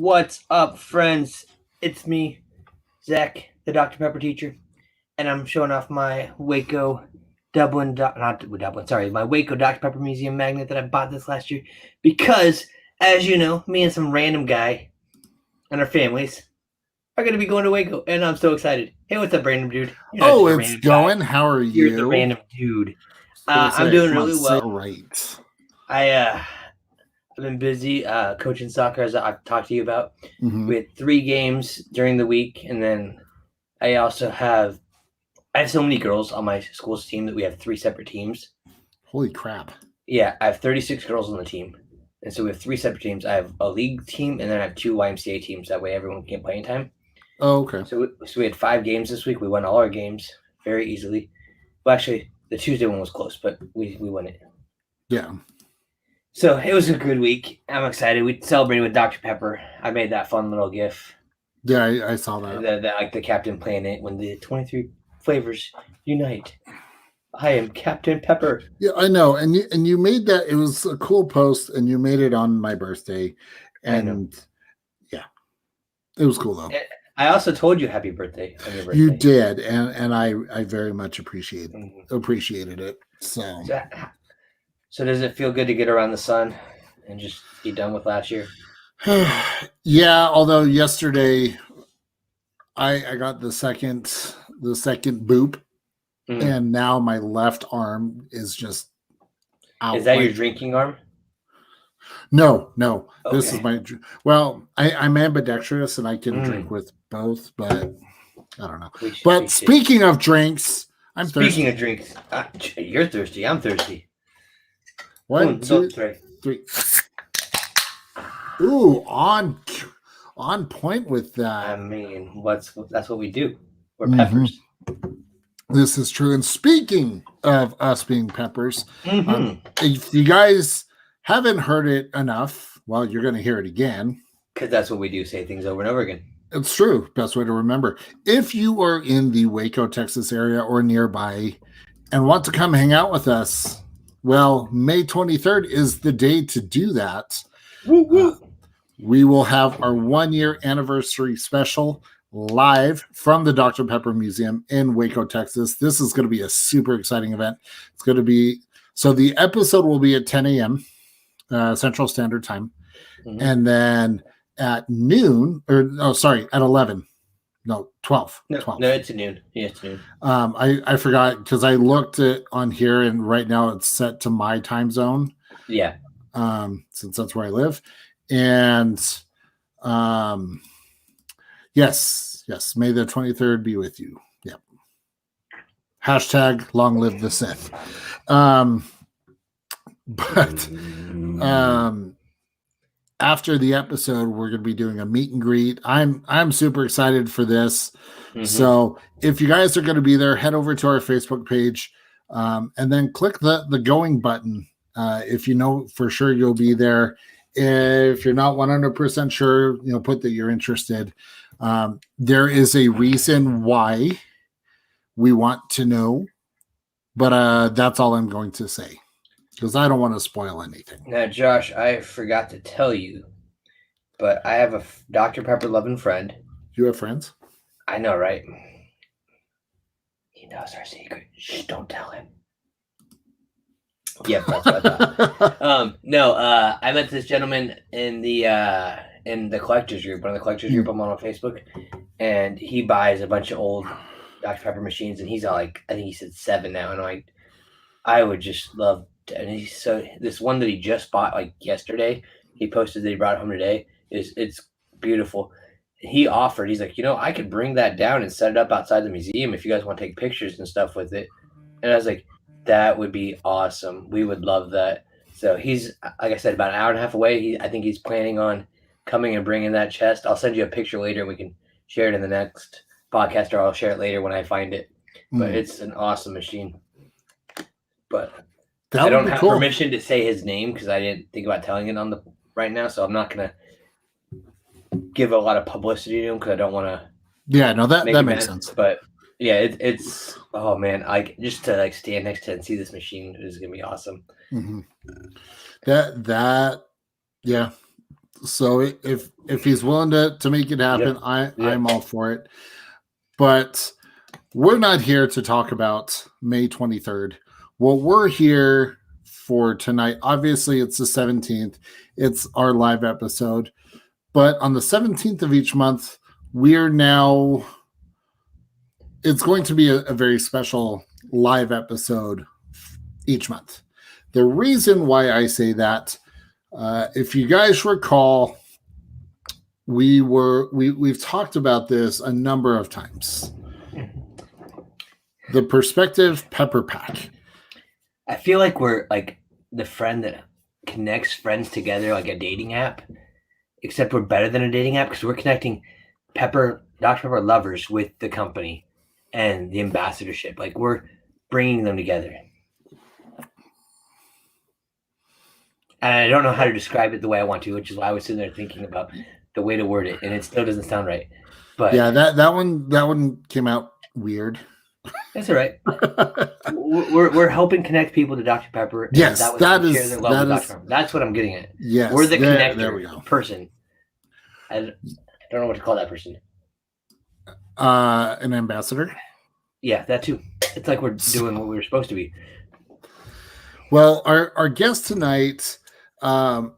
What's up, friends? It's me, Zach, the Dr. Pepper teacher, and I'm showing off my Waco my Waco Dr. Pepper Museum magnet that I bought this last year because, as you know, me and some random guy and our families are going to be going to Waco, and I'm so excited. Hey, what's up, random dude? It's going. Guy. How are You're the you? random dude. I'm doing really well. Right. I've been busy coaching soccer, as I've talked to you about. We had 3 games during the week, and then I also have so many girls on my school's team that we have 3 separate teams. Holy crap! Yeah, I have 36 girls on the team, and so we have 3 separate teams. I have a league team, and then I have 2 YMCA teams. That way, everyone can play in time. Oh, okay. So we had 5 games this week. We won all our games very easily. Well, actually, the Tuesday one was close, but we won it. Yeah. So it was a good week. I'm excited. We celebrated with Dr. Pepper. I made that fun little GIF. Yeah, I saw that. Like the Captain playing it when the 23 flavors unite. I am Captain Pepper. Yeah, I know. And you made that. It was a cool post, and you made it on my birthday. And yeah, it was cool though. I also told you happy birthday on your birthday. You did, and I very much appreciated it. So does it feel good to get around the sun and just be done with last year? Yeah, although yesterday I got the second boop, and now my left arm is just out. Is that your drinking arm? No. Okay. This is my I'm ambidextrous and I can drink with both, but I don't know. Speaking of drinks, I'm thirsty. Speaking of drinks, you're thirsty. I'm thirsty. 1, 2, 3. Ooh, on point with that. I mean, that's what we do. We're peppers. This is true. And speaking of us being peppers, if you guys haven't heard it enough, well, you're going to hear it again. Because that's what we do, say things over and over again. It's true. Best way to remember. If you are in the Waco, Texas area or nearby and want to come hang out with us, well, May 23rd is the day to do that. We will have our 1-year anniversary special live from the Dr. Pepper Museum in Waco, Texas. This is going to be a super exciting event. It's going to be, so the episode will be at 10 a.m. Central Standard Time. And then at noon, at 11. No, 12. No, 12. No, it's at noon. Yeah, it's noon. I forgot because I looked at on here and right now it's set to my time zone. Yeah. Since that's where I live. And yes, may the 23rd be with you. Yep. # long live the Sith. But after the episode, we're going to be doing a meet and greet. I'm super excited for this. So if you guys are going to be there, head over to our Facebook page and then click the going button. If you know for sure you'll be there. If you're not 100% sure, put that you're interested. There is a reason why we want to know, but that's all I'm going to say because I don't want to spoil anything. Now, Josh, I forgot to tell you, but I have a Dr. Pepper loving friend. You have friends? I know, right? He knows our secret. Shh, don't tell him. Yep, that's what I thought. I met this gentleman in the collectors group, one of the collectors group I'm on Facebook, and he buys a bunch of old Dr. Pepper machines, and he's I think he said 7 now, and I would just love to, and this one that he just bought yesterday, he posted that he brought it home today, it's beautiful. He offered, he's like, I could bring that down and set it up outside the museum if you guys want to take pictures and stuff with it. And I was like, that would be awesome. We would love that. So he's, like I said, about an hour and a half away. I think he's planning on coming and bringing that chest. I'll send you a picture later and we can share it in the next podcast, or I'll share it later when I find it. But it's an awesome machine. But I don't have permission to say his name because I didn't think about telling it right now. So I'm not going to give a lot of publicity to him because I don't want to. Yeah, no, that makes sense. But yeah, it's oh man, just to stand next to it and see this machine is gonna be awesome. That yeah, So if he's willing to make it happen, Yep. I'm all for it. But we're not here to talk about May 23rd. What we're here for tonight, obviously it's the 17th. It's our live episode. But on the 17th of each month, it's going to be a very special live episode each month. The reason why I say that, if you guys recall, we've talked about this a number of times. The Perspective Pepper Pack. I feel like we're like the friend that connects friends together like a dating app, except we're better than a dating app because we're connecting Dr. Pepper lovers with the company and the ambassadorship. Like we're bringing them together. And I don't know how to describe it the way I want to, which is why I was sitting there thinking about the way to word it, and it still doesn't sound right. But yeah, that one came out weird. That's all right. we're helping connect people to Dr. Pepper. And yes, share their love with Dr. Pepper. That's what I'm getting at. Yes, we're the connector there we go. person. I don't know what to call that person. An ambassador. Yeah, that too. It's like we're doing what we were supposed to be. Well, our guest tonight, to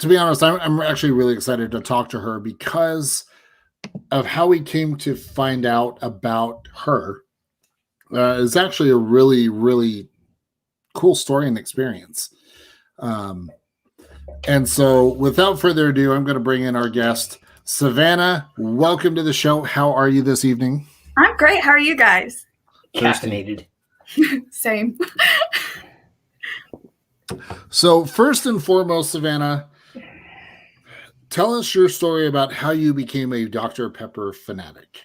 be honest, I'm actually really excited to talk to her because of how we came to find out about her. Is actually a really, really cool story and experience. And so without further ado, I'm going to bring in our guest, Savannah. Welcome to the show. How are you this evening? I'm great. How are you guys? Caffeinated. Same. So first and foremost, Savannah, tell us your story about how you became a Dr. Pepper fanatic.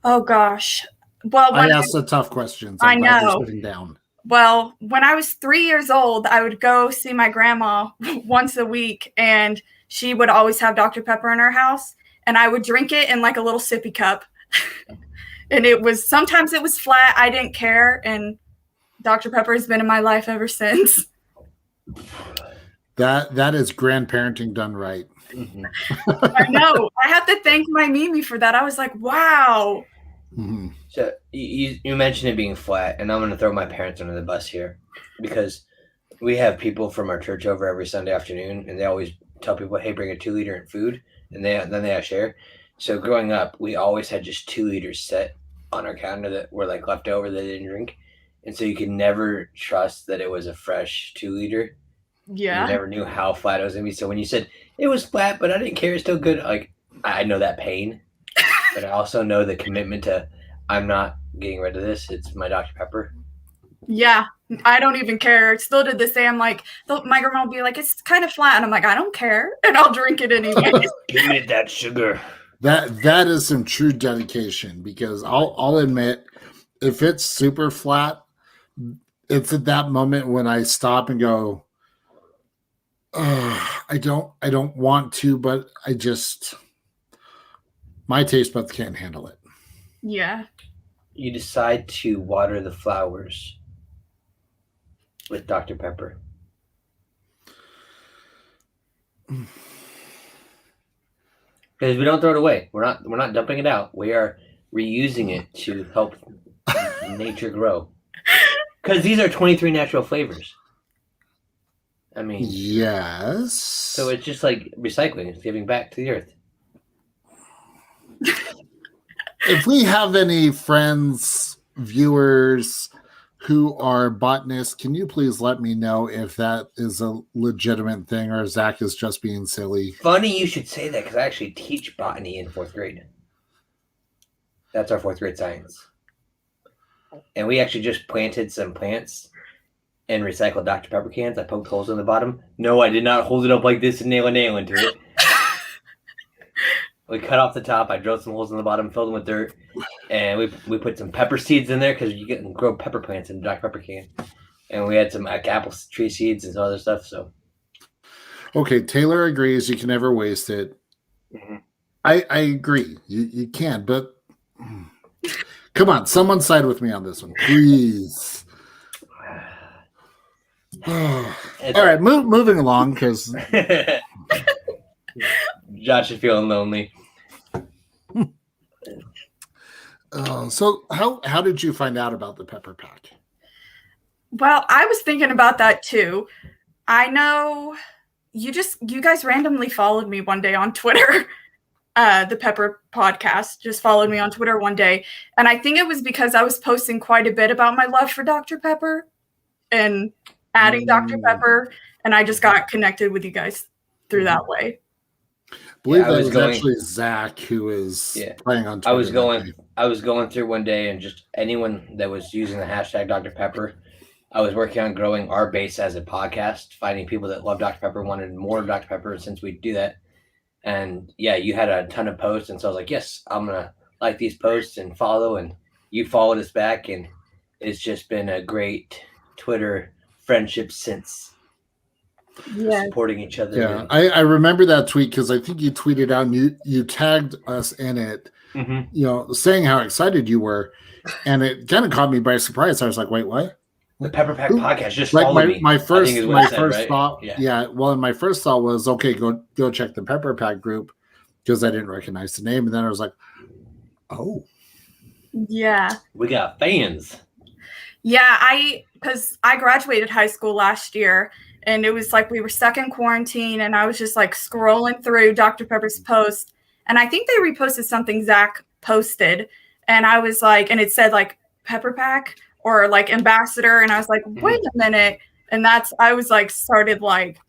Oh, gosh. Well, I asked the tough questions. I know. You're sitting down. Well, when I was 3 years old, I would go see my grandma once a week, and she would always have Dr. Pepper in her house, and I would drink it in like a little sippy cup. And sometimes it was flat. I didn't care, and Dr. Pepper has been in my life ever since. That is grandparenting done right. Mm-hmm. I know. I have to thank my Mimi for that. I was like, wow. Mm-hmm. So you mentioned it being flat, and I'm going to throw my parents under the bus here because we have people from our church over every Sunday afternoon, and they always tell people, "Hey, bring a 2 liter in food," and then they share. So growing up, we always had just 2 liters set on our counter that were like left over that they didn't drink, and so you could never trust that it was a fresh 2 liter. Yeah. You never knew how flat it was going to be. So when you said it was flat, but I didn't care, it's still good. Like I know that pain, but I also know the commitment to. I'm not getting rid of this. It's my Dr. Pepper. Yeah, I don't even care. Still to this day, I'm like, my grandma will be like, it's kind of flat. And I'm like, I don't care. And I'll drink it anyway. Give me that sugar. That is some true dedication because I'll admit, if it's super flat, it's at that moment when I stop and go, I don't want to, but my taste buds can't handle it. Yeah. You decide to water the flowers with Dr. Pepper. Because we don't throw it away. We're not dumping it out. We are reusing it to help nature grow. Because these are 23 natural flavors. I mean, yes. So it's just like recycling. It's giving back to the earth. If we have any friends, viewers who are botanists, can you please let me know if that is a legitimate thing or Zach is just being silly? Funny you should say that because I actually teach botany in 4th grade. That's our 4th grade science. And we actually just planted some plants and recycled Dr. Pepper cans. I poked holes in the bottom. No, I did not hold it up like this and nail a nail into it. We cut off the top. I drilled some holes in the bottom, filled them with dirt, and we put some pepper seeds in there because you can grow pepper plants in a Dr. Pepper can. And we had some apple tree seeds and some other stuff. So, okay, Taylor agrees. You can never waste it. Mm-hmm. I agree. You can, but come on, someone side with me on this one, please. All right, moving along because. Josh is feeling lonely. So how did you find out about the pepper pack? Well, I was thinking about that too. I know you guys randomly followed me one day on Twitter. The Pepper podcast just followed me on Twitter one day. And I think it was because I was posting quite a bit about my love for Dr. Pepper and adding Dr. Pepper. And I just got connected with you guys through that way. I believe that was actually Zach who was playing on Twitter. I was going through one day, and just anyone that was using the hashtag Dr. Pepper, I was working on growing our base as a podcast, finding people that love Dr. Pepper, wanted more Dr. Pepper since we do that. And yeah, you had a ton of posts, and so I was like, yes, I'm gonna like these posts and follow, and you followed us back, and it's just been a great Twitter friendship since. Supporting each other. Yeah, I remember that tweet because I think you tweeted out and you tagged us in it, saying how excited you were, and it kind of caught me by surprise. I was like, wait, what? The Pepper Pack podcast just followed me. My first thought, well, my first thought was, okay, go check the Pepper Pack group because I didn't recognize the name, and then I was like, oh, yeah, we got fans. Yeah, because I graduated high school last year, and it was like we were stuck in quarantine, and I was just like scrolling through Dr. Pepper's post, and I think they reposted something Zach posted, and I was like, and it said like Pepper Pack or like ambassador, and I was like, wait a minute, and I was like started like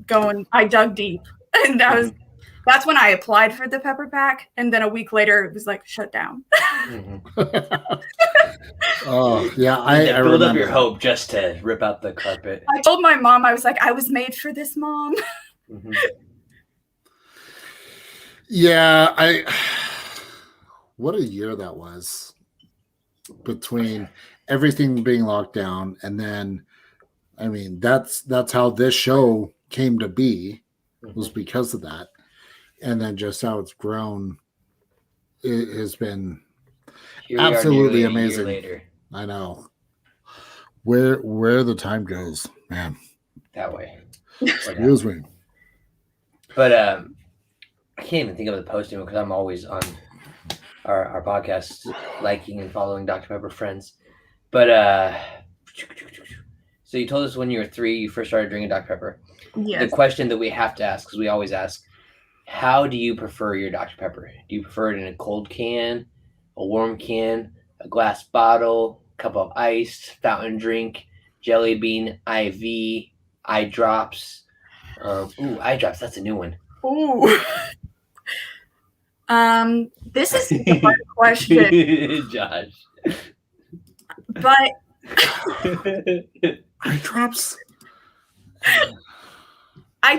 going, I dug deep, and that's when I applied for the Pepper Pack, and then a week later it was like shut down. Oh yeah, I build up your hope just to rip out the carpet. I told my mom, I was like, I was made for this, Mom. Yeah, what a year that was, between everything being locked down, and then I mean that's how this show came to be, was because of that, and then just how it's grown. It has been absolutely amazing. Later. I know where the time goes, man. That way. Excuse me. But I can't even think of the posting because I'm always on our podcast, liking and following Dr. Pepper friends. But so you told us when you were 3, you first started drinking Dr. Pepper. Yes. The question that we have to ask, because we always ask, how do you prefer your Dr. Pepper? Do you prefer it in a cold can, a warm can, a glass bottle, cup of ice, fountain drink, jelly bean, IV, eye drops? Eye drops, that's a new one. Ooh. This is a hard question. Josh. But eye drops? I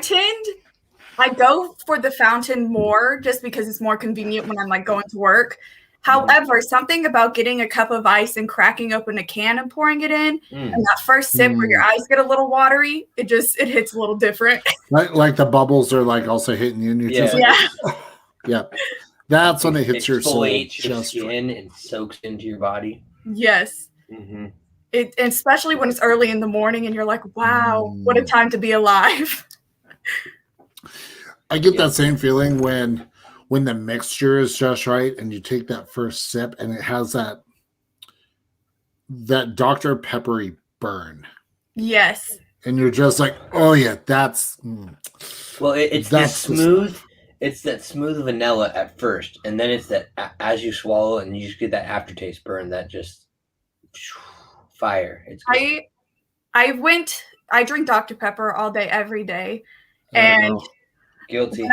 go for the fountain more just because it's more convenient when I'm like going to work. However, something about getting a cup of ice and cracking open a can and pouring it in, and that first sip where your eyes get a little watery, it hits a little different. Like the bubbles are like also hitting you, and you're just like, yeah. That's when it hits your soul. Your skin and soaks into your body. Yes. Especially when it's early in the morning and you're like, wow, what a time to be alive. I get that same feeling when the mixture is just right and you take that first sip and it has that Dr. Peppery burn. Yes. And you're just like, oh yeah, that's well, it's that smooth. It's that smooth vanilla at first, and then it's that as you swallow and you just get that aftertaste burn, that just fire. It's good. I drink Dr. Pepper all day, every day. And guilty.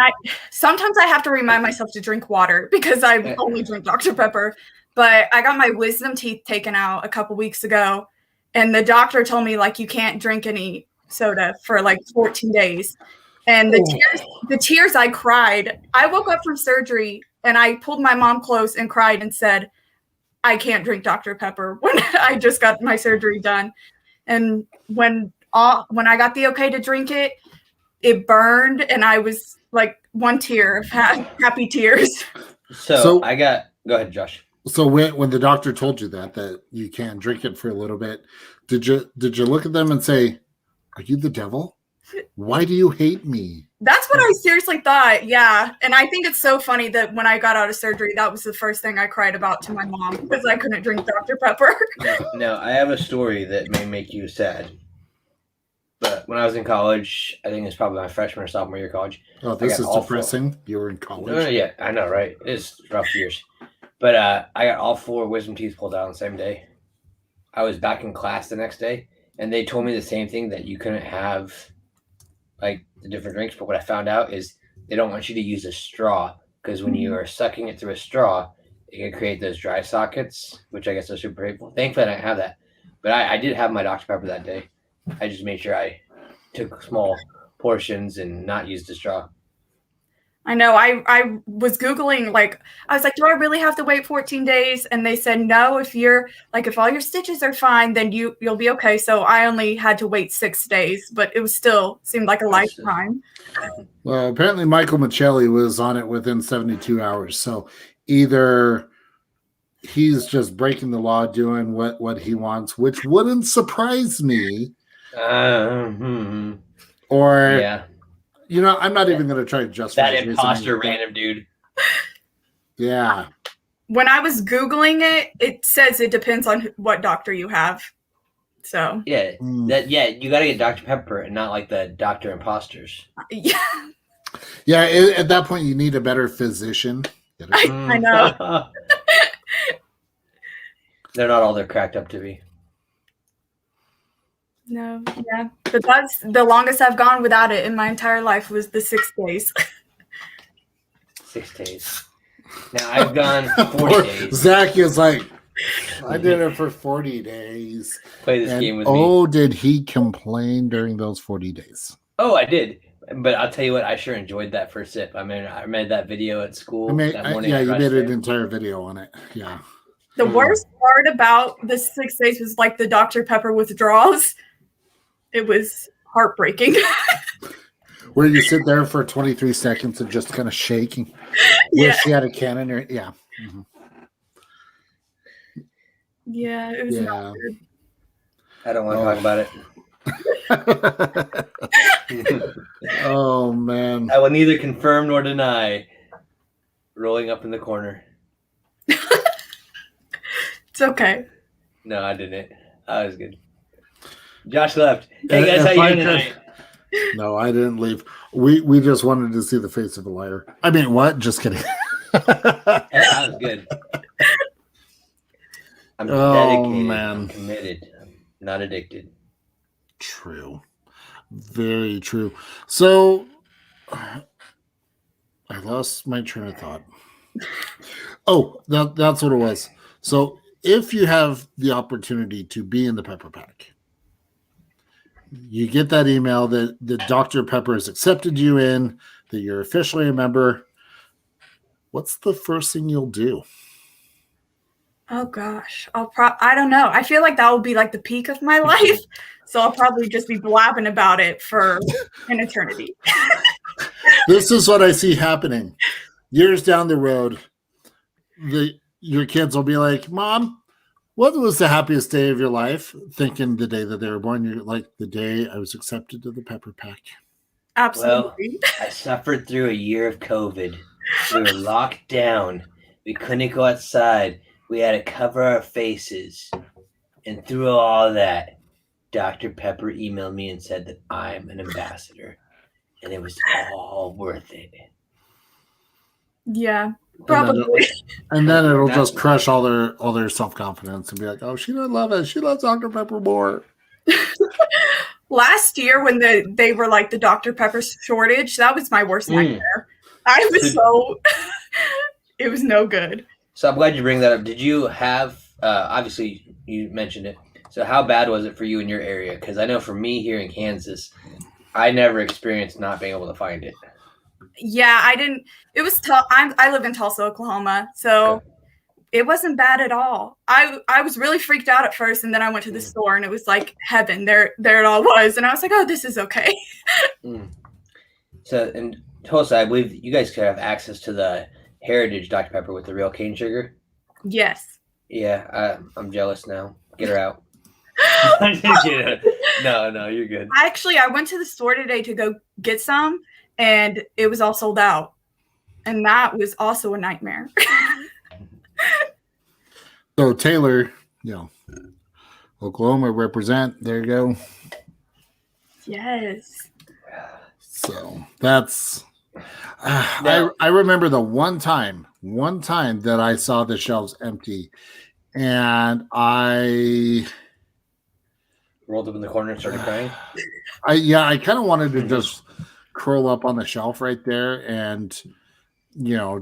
Sometimes I have to remind myself to drink water because I only drink Dr. Pepper. But I got my wisdom teeth taken out a couple weeks ago, and the doctor told me like you can't drink any soda for like 14 days. And the tears I cried. I woke up from surgery and I pulled my mom close and cried and said, I can't drink Dr. Pepper when I just got my surgery done. And when I got the okay to drink it, it burned, and I was like one tear of happy tears. So I got. Go ahead, Josh. So when the doctor told you that you can drink it for a little bit, did you look at them and say, "Are you the devil?" Why do you hate me? That's what I seriously thought. Yeah. And I think it's so funny that when I got out of surgery, that was the first thing I cried about to my mom because I couldn't drink Dr. Pepper. No, I have a story that may make you sad. But when I was in college, I think it's probably my freshman or sophomore year of college. Oh, this is depressing. You were in college. No, yeah, I know, right? It's rough years. But I got all 4 wisdom teeth pulled out on the same day. I was back in class the next day, and they told me the same thing, that you couldn't have like the different drinks. But what I found out is they don't want you to use a straw, because when you are sucking it through a straw, it can create those dry sockets, which I guess are super painful. Thankfully, I didn't have that. But I did have my Dr. Pepper that day. I just made sure I took small portions and not used a straw. I know. I was Googling, like, I was like, do I really have to wait 14 days? And they said, no, if all your stitches are fine, then you'll be okay. So I only had to wait 6 days, but it was still seemed like a lifetime. Well, apparently Michael Michelli was on it within 72 hours. So either he's just breaking the law, doing what he wants, which wouldn't surprise me. Or, yeah, I'm not even going to try to justify that imposter random dude. Yeah. When I was Googling it, it says it depends on what doctor you have. So yeah, you got to get Dr. Pepper and not like the Dr. Imposters. Yeah. Yeah, at that point you need a better physician. I know. They're not all they're cracked up to be. No, yeah. But that's the longest I've gone without it in my entire life was the 6 days. 6 days. Now I've gone 40 days. Zach is like, I did it for 40 days. Play this game with me. Oh, did he complain during those 40 days? Oh, I did. But I'll tell you what, I sure enjoyed that first sip. I mean, I made that video at school. That morning you made an entire video on it. Yeah. The worst part about the 6 days was like the Dr. Pepper withdrawals. It was heartbreaking. Where you sit there for 23 seconds and just kind of shaking. Yeah. Wish she had a can in her. Yeah. Mm-hmm. Yeah, it was not good. I don't want to talk about it. Oh, man. I will neither confirm nor deny rolling up in the corner. It's okay. No, I didn't. I was good. Josh left. Hey guys, how you doing tonight? No, I didn't leave. We just wanted to see the face of a liar. I mean, what? Just kidding. That was good. I'm dedicated. Man. I'm committed. I'm not addicted. True. Very true. So, I lost my train of thought. Oh, that's what it was. So, if you have the opportunity to be in the Pepper Pack, you get that email that Dr. Pepper has accepted you in, that you're officially a member. What's the first thing you'll do? Oh gosh, I don't know. I feel like that will be like the peak of my life, so I'll probably just be blabbing about it for an eternity. This is what I see happening. Years down the road, your kids will be like, "Mom, what was the happiest day of your life?" Thinking the day that they were born. You're like, the day I was accepted to the Pepper Pack. Absolutely. Well, I suffered through a year of COVID. We were locked down. We couldn't go outside. We had to cover our faces. And through all that, Dr. Pepper emailed me and said that I'm an ambassador. And it was all worth it. Yeah, probably. And then it'll just crush all their self-confidence and be like, oh, she doesn't love it. She loves Dr. Pepper more. Last year when they were like the Dr. Pepper shortage, that was my worst nightmare. I was it was no good. So I'm glad you bring that up. Did you have, obviously you mentioned it. So how bad was it for you in your area? Because I know for me here in Kansas, I never experienced not being able to find it. Yeah, I didn't. It was tough. I live in Tulsa, Oklahoma, so it wasn't bad at all. I was really freaked out at first, and then I went to the store, and it was like heaven. There it all was, and I was like, oh, this is okay. So in Tulsa, I believe you guys could have access to the Heritage Dr. Pepper with the real cane sugar. Yes. Yeah, I'm jealous now. Get her out. I'm just kidding. No, you're good. I went to the store today to go get some, and it was all sold out. And that was also a nightmare. So Taylor, Oklahoma represent. There you go. Yes. So that's. I remember the one time that I saw the shelves empty, and I rolled up in the corner and started crying. I kind of wanted to just curl up on the shelf right there and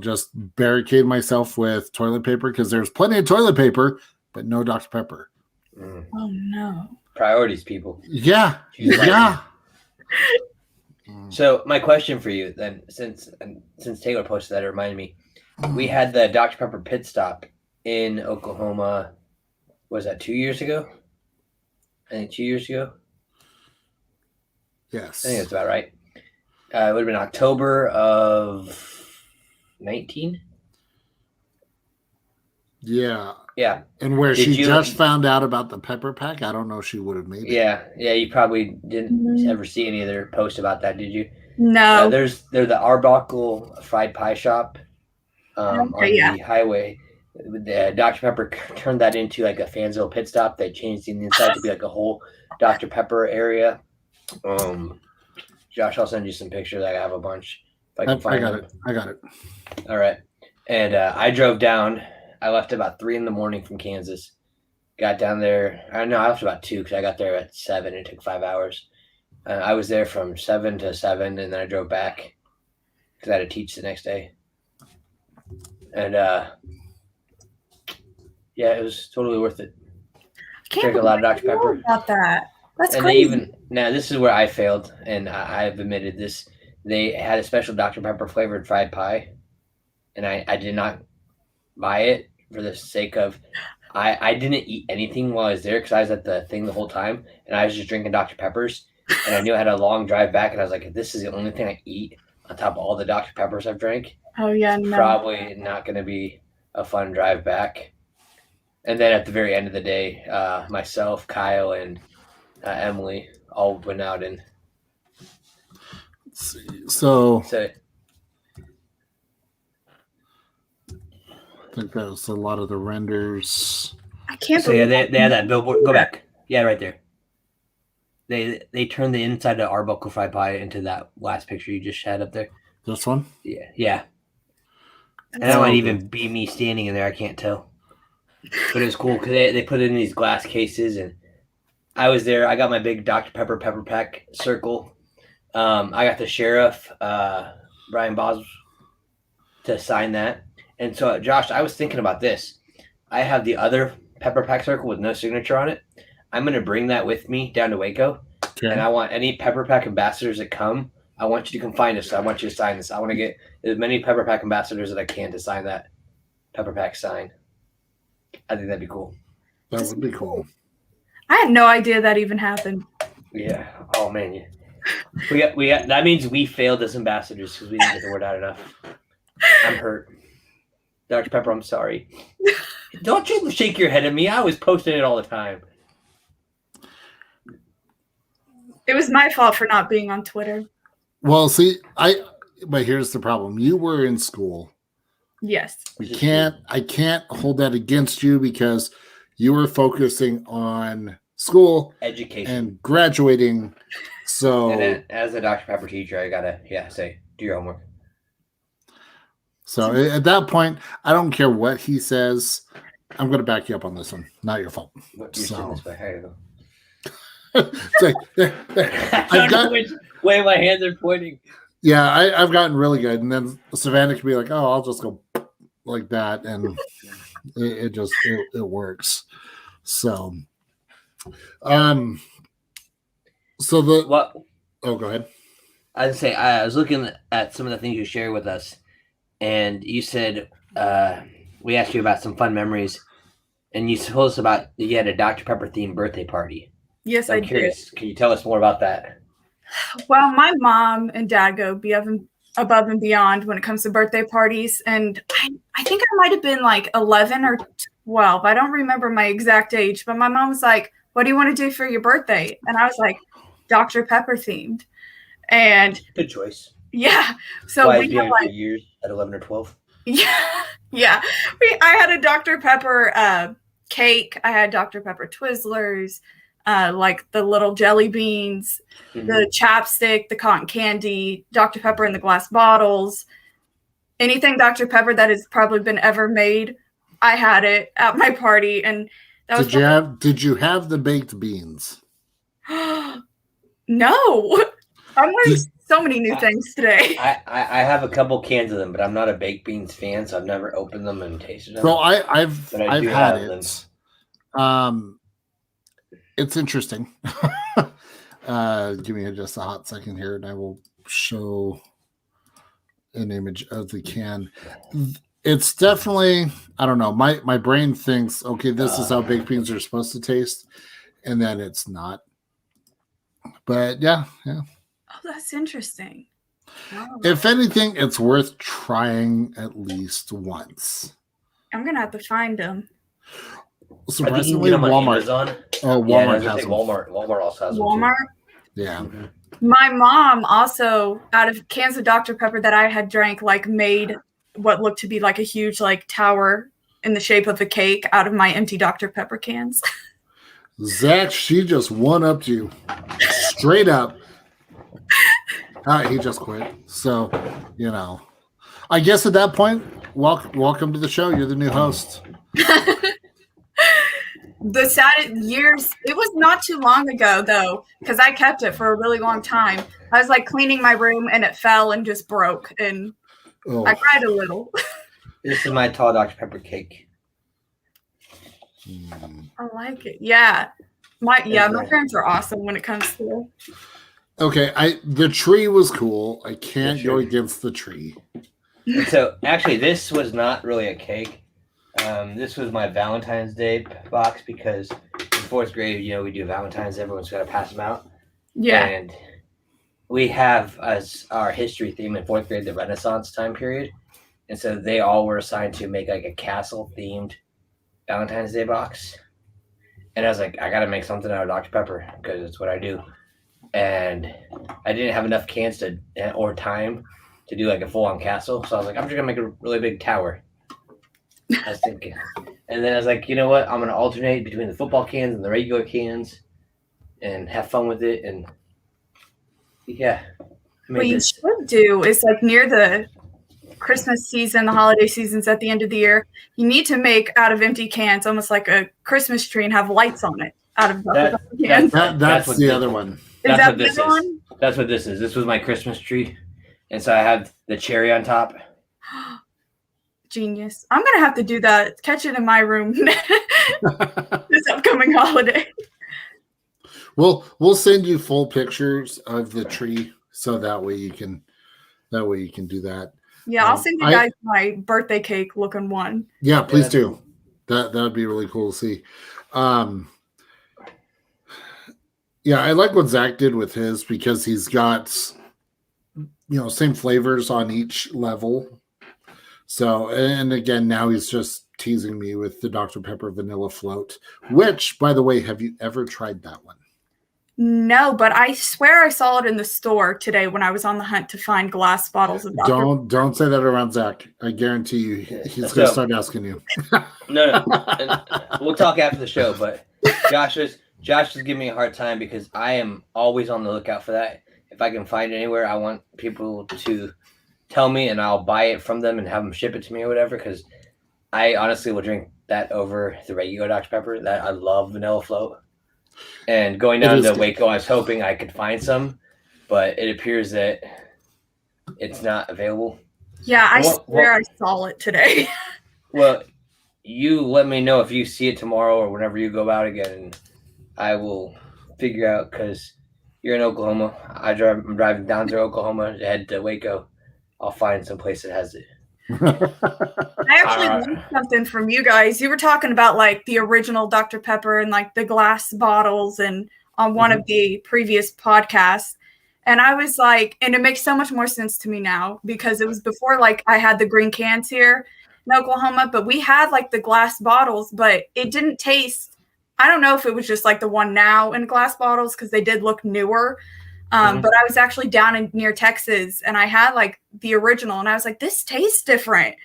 just barricade myself with toilet paper because there's plenty of toilet paper, but no Dr. Pepper. Oh no. Priorities, people. Yeah. So my question for you then, since Taylor posted that, it reminded me, we had the Dr. Pepper pit stop in Oklahoma. Was that 2 years ago? I think 2 years ago. Yes. I think that's about right. It would have been October of 19. Yeah. Yeah. And where she just found out about the pepper pack, I don't know if she would have made it. Yeah. You probably didn't ever see any other post about that, did you? No. There's the Arbuckle fried pie shop on the highway. Dr. Pepper turned that into like a Fansville pit stop. They changed the inside to be like a whole Dr. Pepper area. Josh, I'll send you some pictures. I have a bunch. If I can find them. I got it. All right. And I drove down. I left about 3 a.m. from Kansas. Got down there. I left about 2 because I got there at 7. It took 5 hours. I was there from 7 to 7, and then I drove back because I had to teach the next day. And it was totally worth it. Drank a lot of Dr. Pepper. About that. That's and crazy. Now this is where I failed, and I've admitted this. They had a special Dr. Pepper flavored fried pie, and I did not buy it for the sake of I didn't eat anything while I was there because I was at the thing the whole time, and I was just drinking Dr. Peppers, and I knew I had a long drive back, and I was like, if this is the only thing I eat on top of all the Dr. Peppers I've drank, it's probably not going to be a fun drive back. And then at the very end of the day, myself, Kyle, and Emily all went out and. Let's see. So I think that was a lot of the renders. I can't. So yeah, they had that billboard. Go back. Yeah, right there. They turned the inside of Arbuckle fried pie into that last picture you just had up there. This one? Yeah. And that might even be me standing in there. I can't tell. But it was cool because they put it in these glass cases, and I was there. I got my big Dr. Pepper pepper pack circle. I got the sheriff, Brian Bos, to sign that. And so, Josh, I was thinking about this. I have the other pepper pack circle with no signature on it. I'm going to bring that with me down to Waco. Okay. And I want any pepper pack ambassadors that come, I want you to come find us. I want you to sign this. I want to get as many pepper pack ambassadors that I can to sign that pepper pack sign. I think that'd be cool. That would be cool. I had no idea that even happened. Yeah. Oh man. Yeah. We got. That means we failed as ambassadors because we didn't get the word out enough. I'm hurt. Dr. Pepper, I'm sorry. Don't you shake your head at me. I was posting it all the time. It was my fault for not being on Twitter. Well, see, but here's the problem. You were in school. Yes. I can't hold that against you because you were focusing on school, education, and graduating. So, and as a Dr. Pepper teacher, I gotta say, do your homework. So at that point, I don't care what he says. I'm going to back you up on this one. Not your fault. You're sitting this way. How you go? It's like, I don't know which way my hands are pointing. Yeah, I've gotten really good, and then Savannah can be like, "Oh, I'll just go like that," and it works. So, so the what? Oh, go ahead. I was say I was looking at some of the things you shared with us, and you said we asked you about some fun memories, and you told us about you had a Dr. Pepper themed birthday party. Yes, I'm curious. Can you tell us more about that? Well, my mom and dad go above and beyond when it comes to birthday parties. And I think I might have been like 11 or 12. I don't remember my exact age, but my mom was like, what do you want to do for your birthday? And I was like, Dr. Pepper themed. And Good choice. yeah, so Why we have you had had it for years at 11 or 12? yeah. I had a Dr. Pepper cake. I had Dr. Pepper Twizzlers, like the little jelly beans, the chapstick, the cotton candy, Dr. Pepper in the glass bottles. Anything Dr. Pepper that has probably been ever made, I had it at my party. And that was Did you have the baked beans? No. I'm learning so many new things today. I have a couple cans of them, but I'm not a baked beans fan, so I've never opened them and tasted them. So I've had it. Them. It's interesting. Give me just a hot second here, and I will show an image of the can. It's definitely, I don't know. My brain thinks, okay, this is how baked beans are supposed to taste, and then it's not. But yeah. Oh, that's interesting. Wow. If anything, it's worth trying at least once. I'm gonna have to find them. Surprisingly, Walmart. Oh, Walmart has them. Walmart also has them. Walmart. Yeah. Mm-hmm. My mom also, out of cans of Dr. Pepper that I had drank, like made what looked to be like a huge like tower in the shape of a cake out of my empty Dr. Pepper cans. Zach, she just one-upped you straight up. He just quit. So, I guess at that point, welcome to the show. You're the new host. The saddest years, it was not too long ago, though, because I kept it for a really long time. I was like cleaning my room and it fell and just broke. And I cried a little. This is my tall Dr. Pepper cake. I like it. Yeah. My parents are awesome when it comes to it. Okay, the tree was cool. I can't go against the tree. And so, actually, this was not really a cake. This was my Valentine's Day box because in 4th grade, we do Valentine's. Everyone's got to pass them out. Yeah. And we have as our history theme in 4th grade the Renaissance time period. And so they all were assigned to make like a castle-themed Valentine's Day box. And I was like, I got to make something out of Dr. Pepper because it's what I do. And I didn't have enough cans or time to do like a full-on castle. So I was like, I'm just going to make a really big tower. I was thinking. And then I was like, you know what? I'm going to alternate between the football cans and the regular cans and have fun with it. And yeah. What you should do is like near the Christmas season, the holiday seasons at the end of the year, you need to make out of empty cans almost like a Christmas tree and have lights on it out of cans. That's the other one. Is that the other one? That's what this is. This was my Christmas tree. And so I have the cherry on top. Genius. I'm going to have to do that. Catch it in my room this upcoming holiday. We'll send you full pictures of the tree so that way you can do that. Yeah, I'll send you guys my birthday cake looking one. Yeah, please do. That would be really cool to see. Yeah, I like what Zach did with his because he's got same flavors on each level. So, and again, now he's just teasing me with the Dr. Pepper vanilla float, which, by the way, have you ever tried that one? No, but I swear I saw it in the store today when I was on the hunt to find glass bottles of Dr. Don't say that around Zach. I guarantee you he's going to start asking you. No. We'll talk after the show, but Josh is giving me a hard time because I am always on the lookout for that. If I can find it anywhere, I want people to tell me and I'll buy it from them and have them ship it to me or whatever, because I honestly will drink that over the regular Dr. Pepper. That I love vanilla float. And going down to Waco, I was hoping I could find some, but it appears that it's not available. Yeah, I swear I saw it today. Well, you let me know if you see it tomorrow or whenever you go about again, and I will figure out, because you're in Oklahoma. I'm driving down to Oklahoma to head to Waco. I'll find some place that has it. I actually learned something from you guys. You were talking about like the original Dr. Pepper and like the glass bottles and on one of the previous podcasts. And I was like, and it makes so much more sense to me now because it was before like I had the green cans here in Oklahoma, but we had like the glass bottles, but it didn't taste I don't know if it was just like the one now in glass bottles because they did look newer. But I was actually down in near Texas and I had like the original and I was like, this tastes different.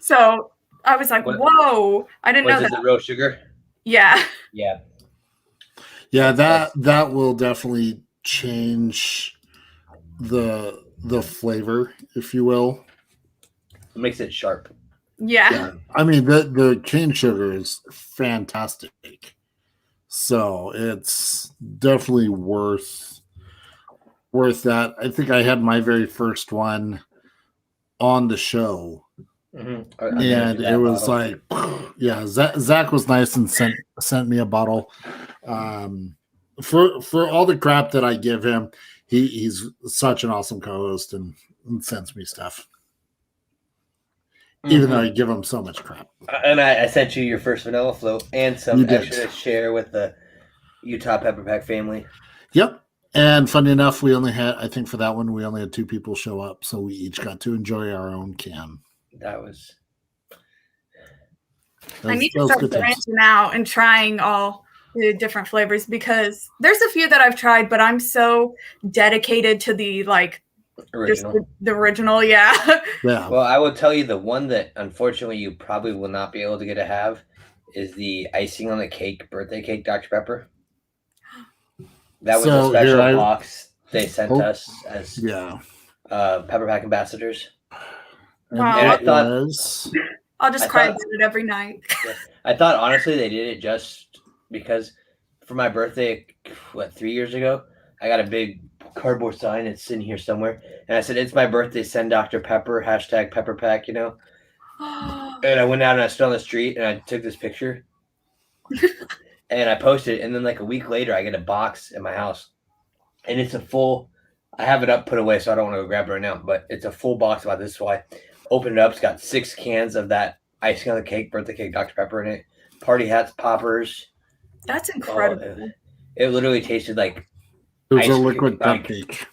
So I was like, whoa, I didn't know that. The real sugar? Yeah. Yeah. Yeah, that will definitely change the flavor, if you will. It makes it sharp. Yeah. I mean, the cane sugar is fantastic. So it's definitely worth that. I think I had my very first one on the show. Mm-hmm. And it was like, yeah, Zach was nice and sent me a bottle. For all the crap that I give him, he's such an awesome co-host and sends me stuff. Even though I give him so much crap. And I sent you your first vanilla float and some extra to share with the Utah Pepper Pack family. Yep. And funny enough, we only had, I think for that one, we only had 2 people show up. So we each got to enjoy our own can. I need to start branching out and trying all the different flavors because there's a few that I've tried, but I'm so dedicated to the original. Just the original, yeah. Well, I will tell you the one that unfortunately you probably will not be able to get to have is the icing on the cake, birthday cake, Dr. Pepper. That was a special box they sent us as Pepper Pack ambassadors. Wow. And I thought I'll just cry about it every night. I thought honestly they did it just because for my birthday, 3 years ago, I got a big cardboard sign. It's sitting here somewhere, and I said, "It's my birthday. Send Dr. Pepper #Pepper Pack." And I went out and I stood on the street and I took this picture, and I posted it. And then like a week later, I get a box in my house, and it's a full. I have it up, put away, so I don't want to go grab it right now. But it's a full box about this wide. Open it up. It's got 6 cans of that icing on the cake, birthday cake, Dr. Pepper in it. Party hats, poppers. That's incredible. It literally tasted like it was a liquid cupcake.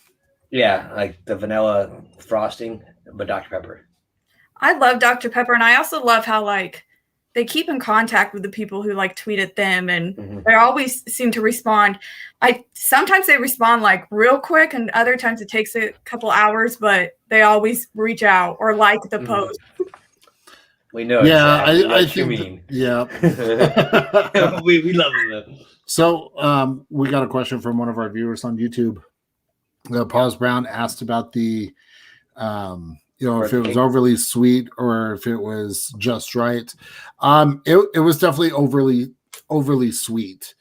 Yeah, like the vanilla frosting, but Dr. Pepper. I love Dr. Pepper, and I also love how they keep in contact with the people who tweet at them, and they always seem to respond. Sometimes they respond real quick, and other times it takes a couple hours, but they always reach out or like the post. We know. Yeah, exactly I think. You mean. Yeah. we love them. So we got a question from one of our viewers on YouTube. Pause Brown asked about the if it was overly sweet or if it was just right. It was definitely overly sweet.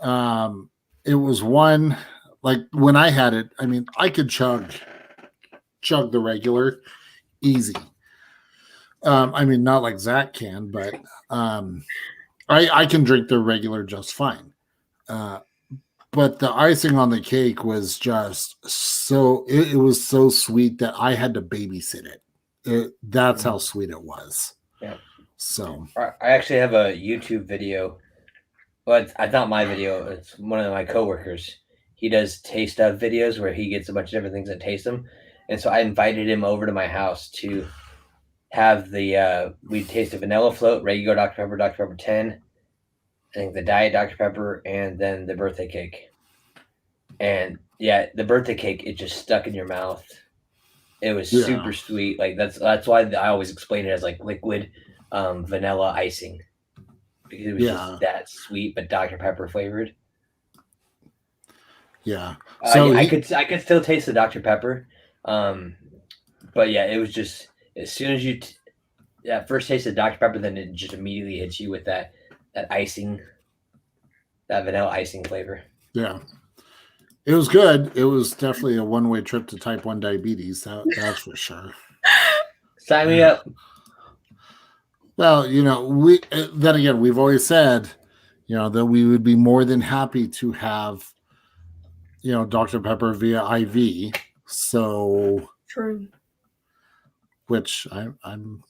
It was one when I had it, I mean, I could chug the regular easy. I mean, not like Zach can, but I can drink the regular just fine. But the icing on the cake was just it was so sweet that I had to babysit it. That's how sweet it was. Yeah. So I actually have a YouTube video. Well, it's not my video. It's one of my coworkers. He does taste of videos where he gets a bunch of different things and tastes them. And so I invited him over to my house to have we taste the vanilla float, regular Dr. Pepper 10, I think the diet Dr. Pepper, and then the birthday cake. And yeah, the birthday cake, it just stuck in your mouth. It was super sweet. That's why I always explain it as liquid vanilla icing. Because it was just that sweet, but Dr. Pepper flavored. Yeah. So I could still taste the Dr. Pepper. But yeah, it was just as soon as you first taste of Dr. Pepper, then it just immediately hits you with that icing, that vanilla icing flavor. Yeah. It was good. It was definitely a one-way trip to type 1 diabetes. That's for sure. Sign me up. Well, then again, we've always said, that we would be more than happy to have, Dr. Pepper via IV. So true. Which I'm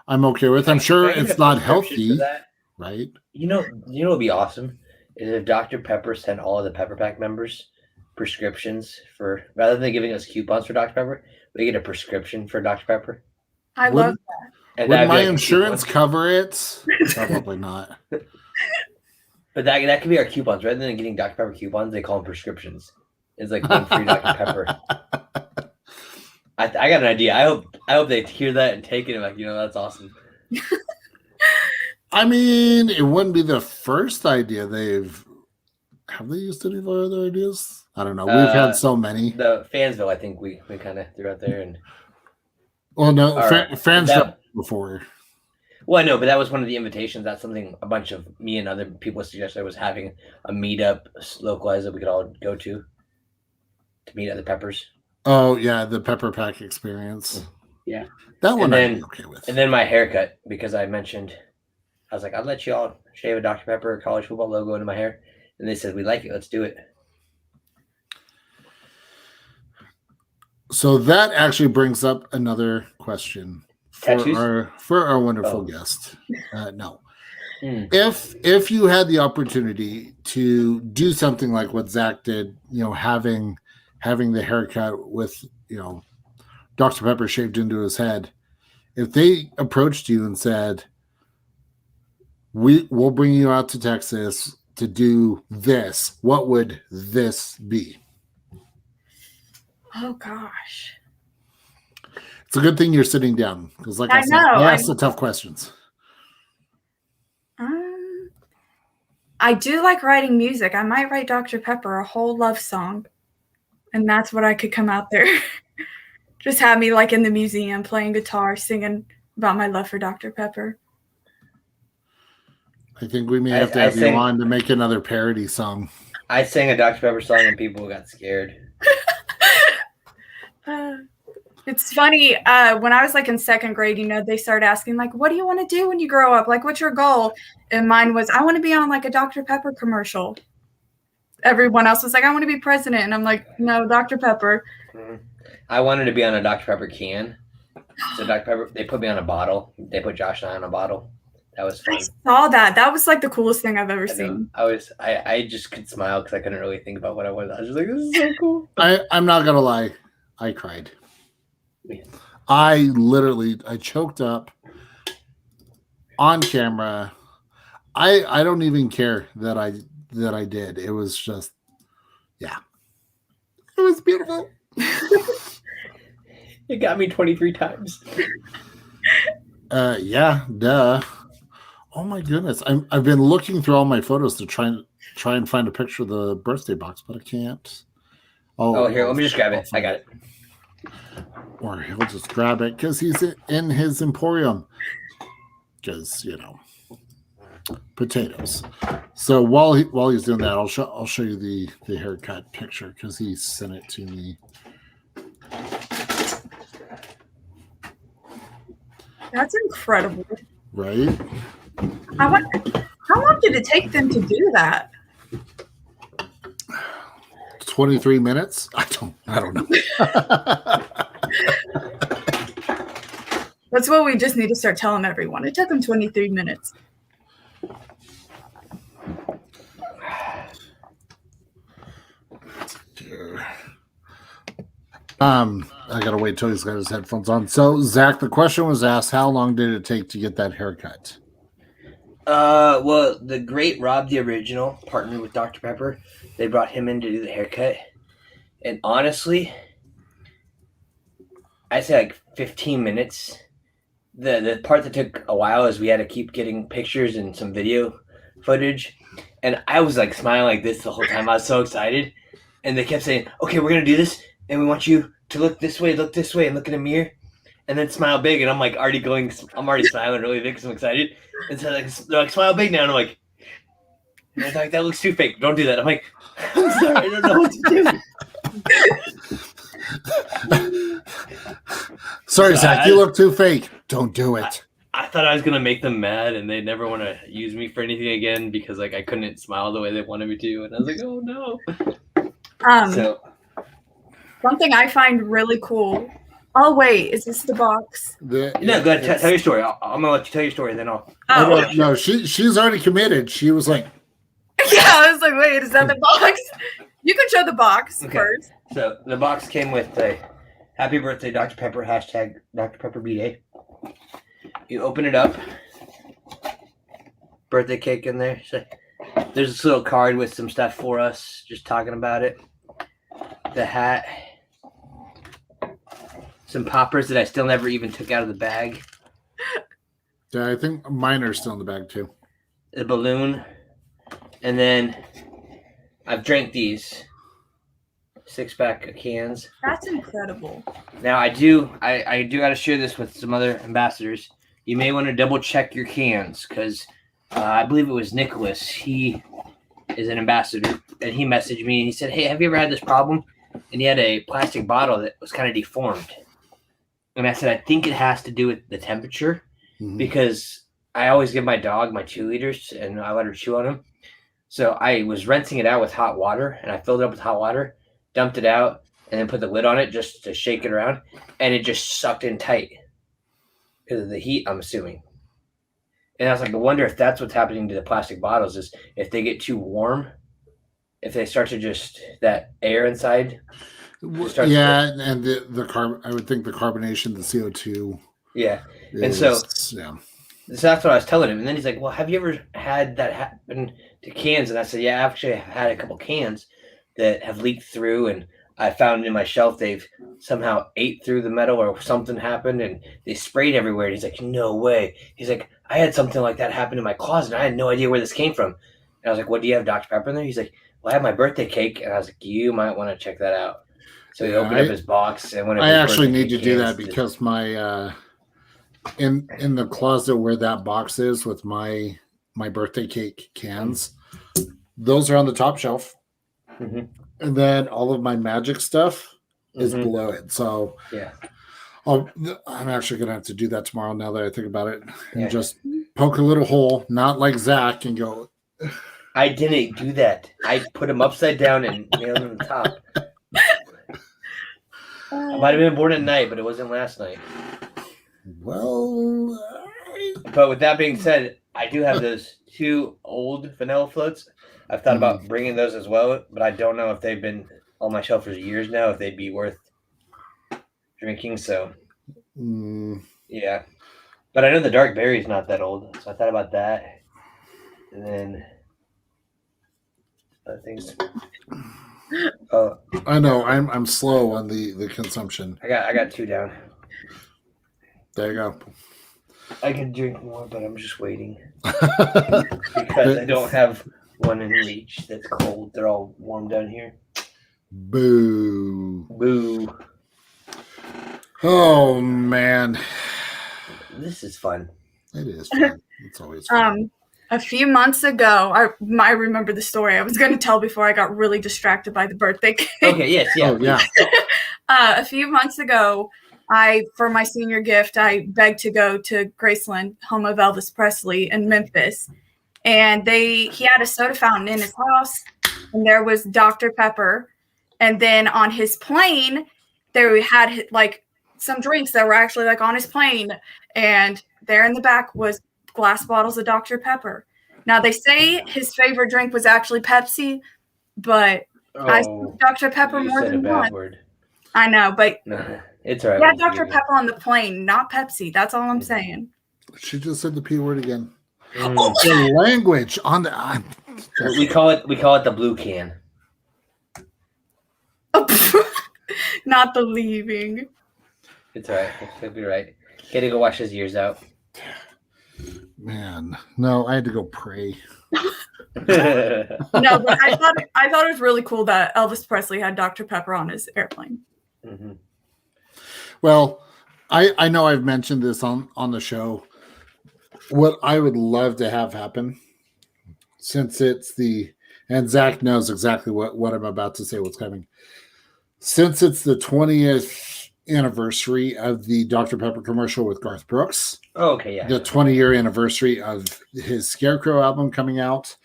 okay with. I'm sure it's not healthy, right? What would be awesome is if Dr. Pepper sent all of the Pepper Pack members prescriptions for, rather than giving us coupons for Dr. Pepper, we get a prescription for Dr. Pepper. I love that. And would my insurance cover it? Probably not. But that could be our coupons. Rather than getting Dr. Pepper coupons, they call them prescriptions. It's like one free Dr. Pepper. I got an idea. I hope they hear that and take it and like, that's awesome. I mean, it wouldn't be the first idea have they used any of our other ideas? I don't know. We've had so many. The Fansville, I think we kind of threw out there. And well, no, Fansville before. Well, I know, but that was one of the invitations. That's something a bunch of me and other people suggested, was having a meetup localized that we could all go to meet other peppers. Oh, yeah, the Pepper Pack experience. Yeah. That one I'd be okay with. And then my haircut, because I mentioned, I was like, I'll let you all shave a Dr. Pepper college football logo into my hair. And they said, we like it. Let's do it. So that actually brings up another question for our wonderful guest. No. If you had the opportunity to do something like what Zach did, having the haircut with, Dr. Pepper shaved into his head, if they approached you and said, we'll bring you out to Texas to do this, what would this be? Oh gosh. It's a good thing you're sitting down because, like I said, you ask the tough questions. I do like writing music. I might write Dr. Pepper a whole love song, and that's what I could come out there. Just have me like in the museum playing guitar, singing about my love for Dr. Pepper. I think we may have to have you on to make another parody song. I sang a Dr. Pepper song and people got scared. It's funny, when I was like in second grade, they started asking like, what do you want to do when you grow up? Like, what's your goal? And mine was, I want to be on like a Dr. Pepper commercial. Everyone else was like, I want to be president. And I'm like, no, Dr. Pepper. Mm-hmm. I wanted to be on a Dr. Pepper can. So Dr. Pepper, they put me on a bottle. They put Josh and I on a bottle. That was fun. I saw that. That was like the coolest thing I've ever seen. I just could smile because I couldn't really think about what I was. I was just like, this is so cool. I'm not going to lie. I cried. Yeah. I choked up on camera. I don't even care that I did. It was just, yeah. It was beautiful. It got me 23 times. Yeah, duh. Oh my goodness. I've been looking through all my photos to try and find a picture of the birthday box, but I can't. Oh, here, let me just grab it. I got it. Or he'll just grab it because he's in his emporium. Because, potatoes. So while he's doing that, I'll show you the haircut picture because he sent it to me. That's incredible. Right? How long did it take them to do that? 23 minutes? I don't know. That's what we just need to start telling everyone. It took them 23 minutes. I gotta wait till he's got his headphones on. So, Zach, the question was asked: how long did it take to get that haircut? Well, the great Rob the Original partnered with Dr. Pepper. They brought him in to do the haircut, and honestly, I'd say like 15 minutes. The part that took a while is we had to keep getting pictures and some video footage, and I was like smiling like this the whole time. I was so excited, and they kept saying, "Okay, we're gonna do this, and we want you to look this way, and look in a mirror, and then smile big." And I'm like I'm already smiling really big because I'm excited. And so they're like, "Smile big now," and I'm like, "That looks too fake. Don't do that." I'm like, "I'm sorry, I don't know what to do." Sorry, Zach, you look too fake. Don't do it. I thought I was gonna make them mad, and they never want to use me for anything again because like I couldn't smile the way they wanted me to, and I was like, "Oh no." So something I find really cool. Oh wait, is this the box? No, go ahead. Tell your story. I'm gonna let you tell your story, and then I'll. No, she's already committed. She was like, "Yeah." I was like, "Wait, is that the box?" You can show the box first. So the box came with a "Happy Birthday, Dr. Pepper" #Dr. Pepper B-Day. You open it up. birthday cake in there. So there's this little card with some stuff for us, just talking about it. The hat, some poppers that I still never even took out of the bag. Yeah, I think mine are still in the bag too. The balloon, and then I've drank these 6-pack of cans. That's incredible. Now I do got to share this with some other ambassadors. You may want to double check your cans because I believe it was Nicholas. He is an ambassador, and he messaged me and he said, "Hey, have you ever had this problem?" And he had a plastic bottle that was kind of deformed. And I said, I think it has to do with the temperature because I always give my dog my 2 liters and I let her chew on them. So I was rinsing it out with hot water, and I filled it up with hot water, dumped it out, and then put the lid on it just to shake it around, and it just sucked in tight because of the heat, I'm assuming. And I was like, I wonder if that's what's happening to the plastic bottles is if they get too warm, if they start to just, that air inside. Yeah, and the carbon, I would think the carbonation, the CO2. Yeah. Is, and so, yeah. So that's what I was telling him. And then he's like, well, have you ever had that happen to cans? And I said, yeah, I've actually had a couple cans that have leaked through, and I found in my shelf they've somehow ate through the metal or something happened and they sprayed everywhere. And he's like, no way. He's like, I had something like that happen in my closet. And I had no idea where this came from. And I was like, what, do you have Dr. Pepper in there? He's like, well, I have my birthday cake. And I was like, you might want to check that out. So he opened up his box. And I actually need to do that because my in the closet where that box is with my birthday cake cans, those are on the top shelf. And then all of my magic stuff is below it. So yeah, I'm actually going to have to do that tomorrow now that I think about it. And just poke a little hole, not like Zach, and go. I didn't do that. I put them upside down and nailed them on the top. I might have been born at night, but it wasn't last night. Well, but with that being said, I do have those 2 old vanilla floats. I've thought about bringing those as well, but I don't know if they've been on my shelf for years now, if they'd be worth drinking. So, yeah. But I know the dark berry is not that old, so I thought about that. And then other things. Oh, I know I'm slow on the consumption. I got 2 down. There you go. I could drink more, but I'm just waiting because I don't have one in reach that's cold. They're all warm down here. Boo. Boo. Oh man. This is fun. It is fun. It's always fun. A few months ago, I remember the story I was going to tell before I got really distracted by the birthday cake. Okay, yes, yeah. Oh, yeah. A few months ago, for my senior gift, I begged to go to Graceland, home of Elvis Presley in Memphis. And he had a soda fountain in his house, and there was Dr. Pepper. And then on his plane, they had like some drinks that were actually like on his plane. And there in the back was glass bottles of Dr. Pepper. Now they say his favorite drink was actually Pepsi, but I said Dr. Pepper more than one. Word. I know, but no, it's all right. Yeah, Dr. Pepper on the plane, not Pepsi. That's all I'm saying. She just said the P word again. The language on the we call it the blue can. Not the leaving. It's all right. He'll be right. He had to go wash his ears out. Man, no, I had to go pray. No, but I thought it was really cool that Elvis Presley had Dr. Pepper on his airplane. Well, I know I've mentioned this on the show. What I would love to have happen, since it's and Zach knows exactly what I'm about to say, what's coming. Since it's the 20th anniversary of the Dr. Pepper commercial with Garth Brooks. Oh, okay, yeah. The 20-year anniversary of his Scarecrow album coming out.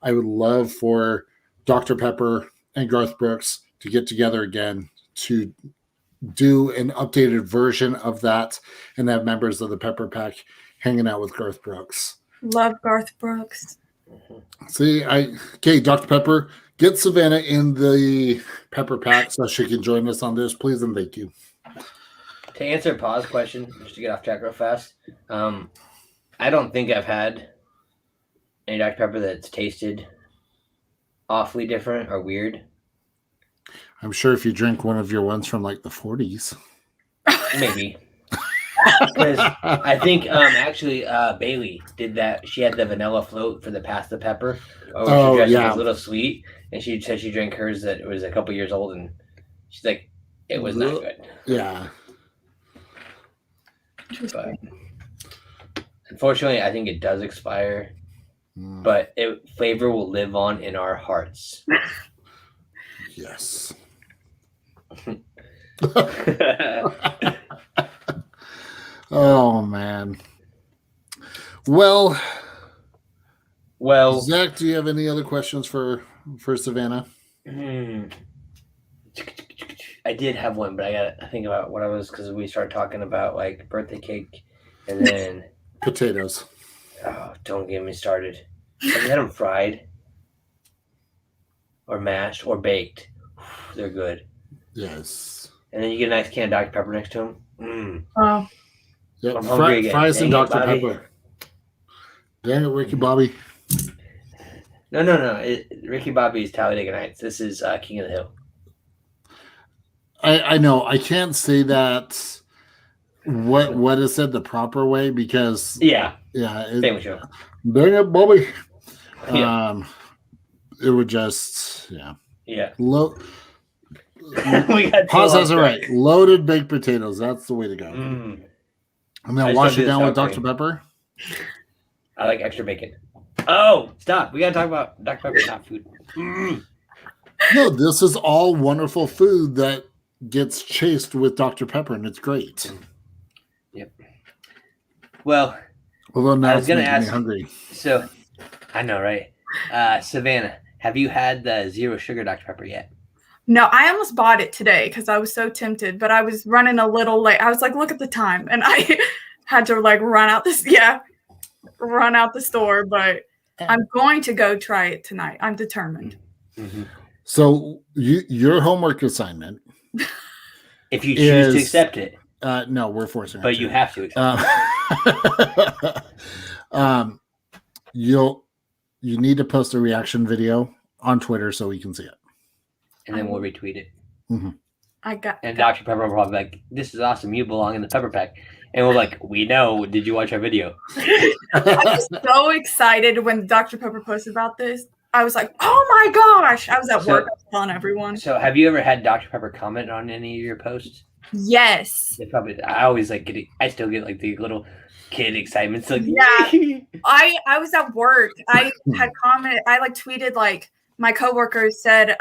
I would love for Dr. Pepper and Garth Brooks to get together again to do an updated version of that and have members of the Pepper Pack hanging out with Garth Brooks. Love Garth Brooks. See, Dr. Pepper, get Savannah in the Pepper Pack so she can join us on this, please, and thank you. To answer Pa's question, just to get off track real fast, I don't think I've had any Dr. Pepper that's tasted awfully different or weird? I'm sure if you drink one of your ones from like the 40s. Maybe. Because I think actually Bailey did that. She had the vanilla float for the pasta pepper. She dressed it was a little sweet, and she said she drank hers that it was a couple years old, and she's like, it was not good. Yeah. But unfortunately, I think it does expire. But flavor will live on in our hearts. Yes. Oh man. Well, Zach, do you have any other questions for Savannah? I did have one, but I gotta think about what I was, because we started talking about like birthday cake and then potatoes. Oh, don't get me started. Have you had them fried or mashed or baked? They're good. Yes. And then you get a nice can of Dr. Pepper next to them. Oh. Yep. I'm hungry again. Fries and Dr. Pepper. Dang it, Ricky Bobby. No. Ricky Bobby is Talladega Nights. This is King of the Hill. I know. I can't say that what is said the proper way because yeah. Family show. Dang it, Bobby. It would just Pause has it right. Loaded baked potatoes. That's the way to go. And then wash it down with Dr. Pepper. I like extra bacon. Oh, stop. We got to talk about Dr. Pepper, not food. No, this is all wonderful food that gets chased with Dr. Pepper, and it's great. Yep. Well, although now I was going to ask me hungry. So, I know, right? Savannah, have you had the zero sugar Dr. Pepper yet? No, I almost bought it today because I was so tempted, but I was running a little late. I was like, look at the time, and I had to like run out the store. But I'm going to go try it tonight. I'm determined. Mm-hmm. So your homework assignment, if you choose to accept it, no, we're forcing. But you have to accept it. You need to post a reaction video on Twitter so we can see it. And then we'll retweet it. Mm-hmm. Dr. Pepper will probably be like, this is awesome. You belong in the Pepper Pack. And we're like, we know. Did you watch our video? I was so excited when Dr. Pepper posted about this. I was like, oh my gosh. I was at work. I was telling everyone. So have you ever had Dr. Pepper comment on any of your posts? Yes. I always like I still get like the little kid excitement. So yeah. I was at work. I had commented. I like tweeted like my coworkers said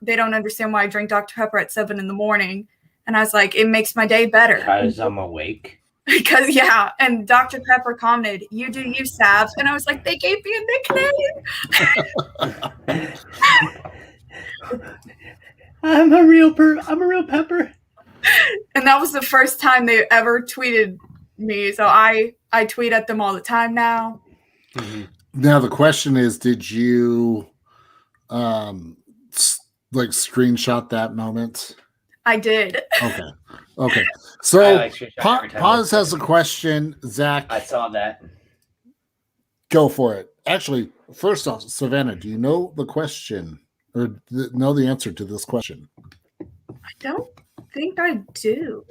they don't understand why I drink Dr. Pepper at 7 a.m. And I was like, it makes my day better. Because I'm awake. Because, and Dr. Pepper commented, you do you, Sav. And I was like, they gave me a nickname. I'm a real pepper. And that was the first time they ever tweeted me. So I tweet at them all the time now. Mm-hmm. Now, the question is, did you like screenshot that moment? I did. Okay. So Pause has a question. Zach, I saw that. Go for it. Actually, first off, Savannah, do you know the question or know the answer to this question? I don't think I do.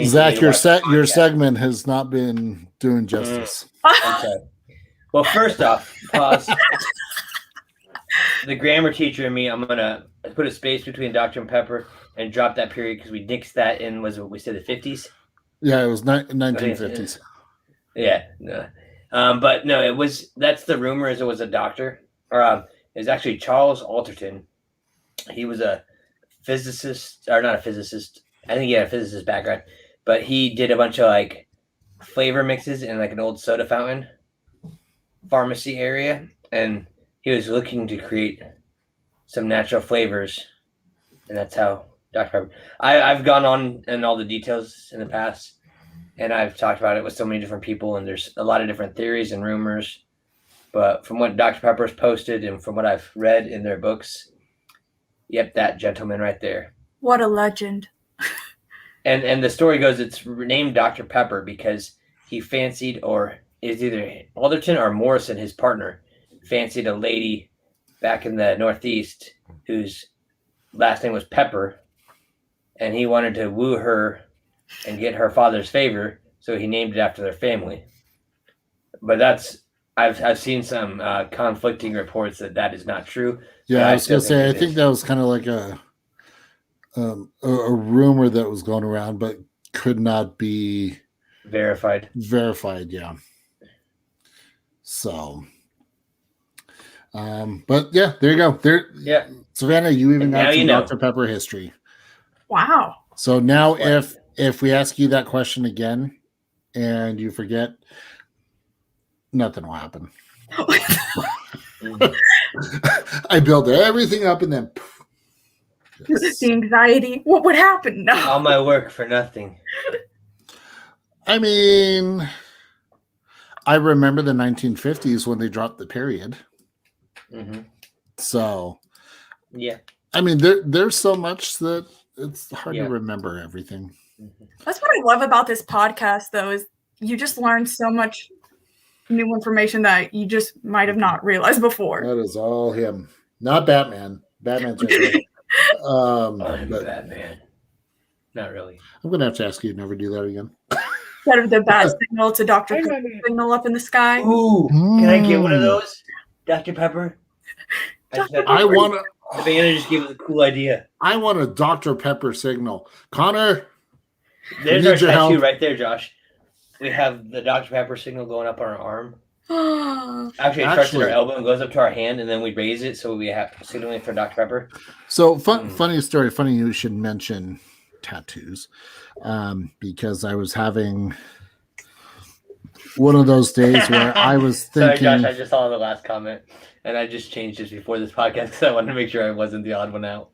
Zach, your segment has not been doing justice. Okay. Well, first off, Pause. The grammar teacher and me, I'm gonna put a space between Dr. Pepper and drop that period because we nixed that in, was what we said, the 50s? Yeah, it was 1950s. Yeah, no. But no, that's the rumor, is it was a doctor. Or it was actually Charles Alderton. He was a physicist, or not a physicist. I think he had a physicist background. But he did a bunch of like flavor mixes in like an old soda fountain pharmacy area. And he was looking to create some natural flavors. And that's how Dr. Pepper. I've gone on in all the details in the past, and I've talked about it with so many different people, and there's a lot of different theories and rumors. But from what Dr. Pepper's posted and from what I've read in their books, yep, that gentleman right there. What a legend. And the story goes, it's named Dr. Pepper because he fancied or is either Alderton or Morrison, his partner, fancied a lady back in the Northeast whose last name was Pepper, and he wanted to woo her and get her father's favor, so he named it after their family. But I've seen some conflicting reports that is not true. Yeah, I was going to say, I think that was kind of like a rumor that was going around, but could not be verified. Yeah. So, but yeah, there you go. Yeah, Savannah, you even got some Dr. Pepper history. Wow. So now, if we ask you that question again, and you forget, nothing will happen. I build everything up and then the anxiety. What would happen? No. All my work for nothing. I mean, I remember the 1950s when they dropped the period. Mm-hmm. So, yeah. I mean, there's so much that it's hard to remember everything. That's what I love about this podcast, though, is you just learn so much new information that you just might have not realized before. That is all him, not Batman. Batman's right there. Batman. Not really. I'm gonna have to ask you to never do that again. Instead of the bat signal to Dr. Pepper signal up in the sky. Ooh, can I get one of those, Dr. Pepper? I want to. Savannah just gave us a cool idea. I want a Dr. Pepper signal. Connor, there's our tattoo right there, Josh. We have the Dr. Pepper signal going up on our arm. Actually, it starts at our elbow and goes up to our hand, and then we raise it so we have signaling for Dr. Pepper. So, funny story. Funny you should mention tattoos, because I was having one of those days where I was thinking. Sorry, Josh, I just saw the last comment, and I just changed it before this podcast because I wanted to make sure I wasn't the odd one out.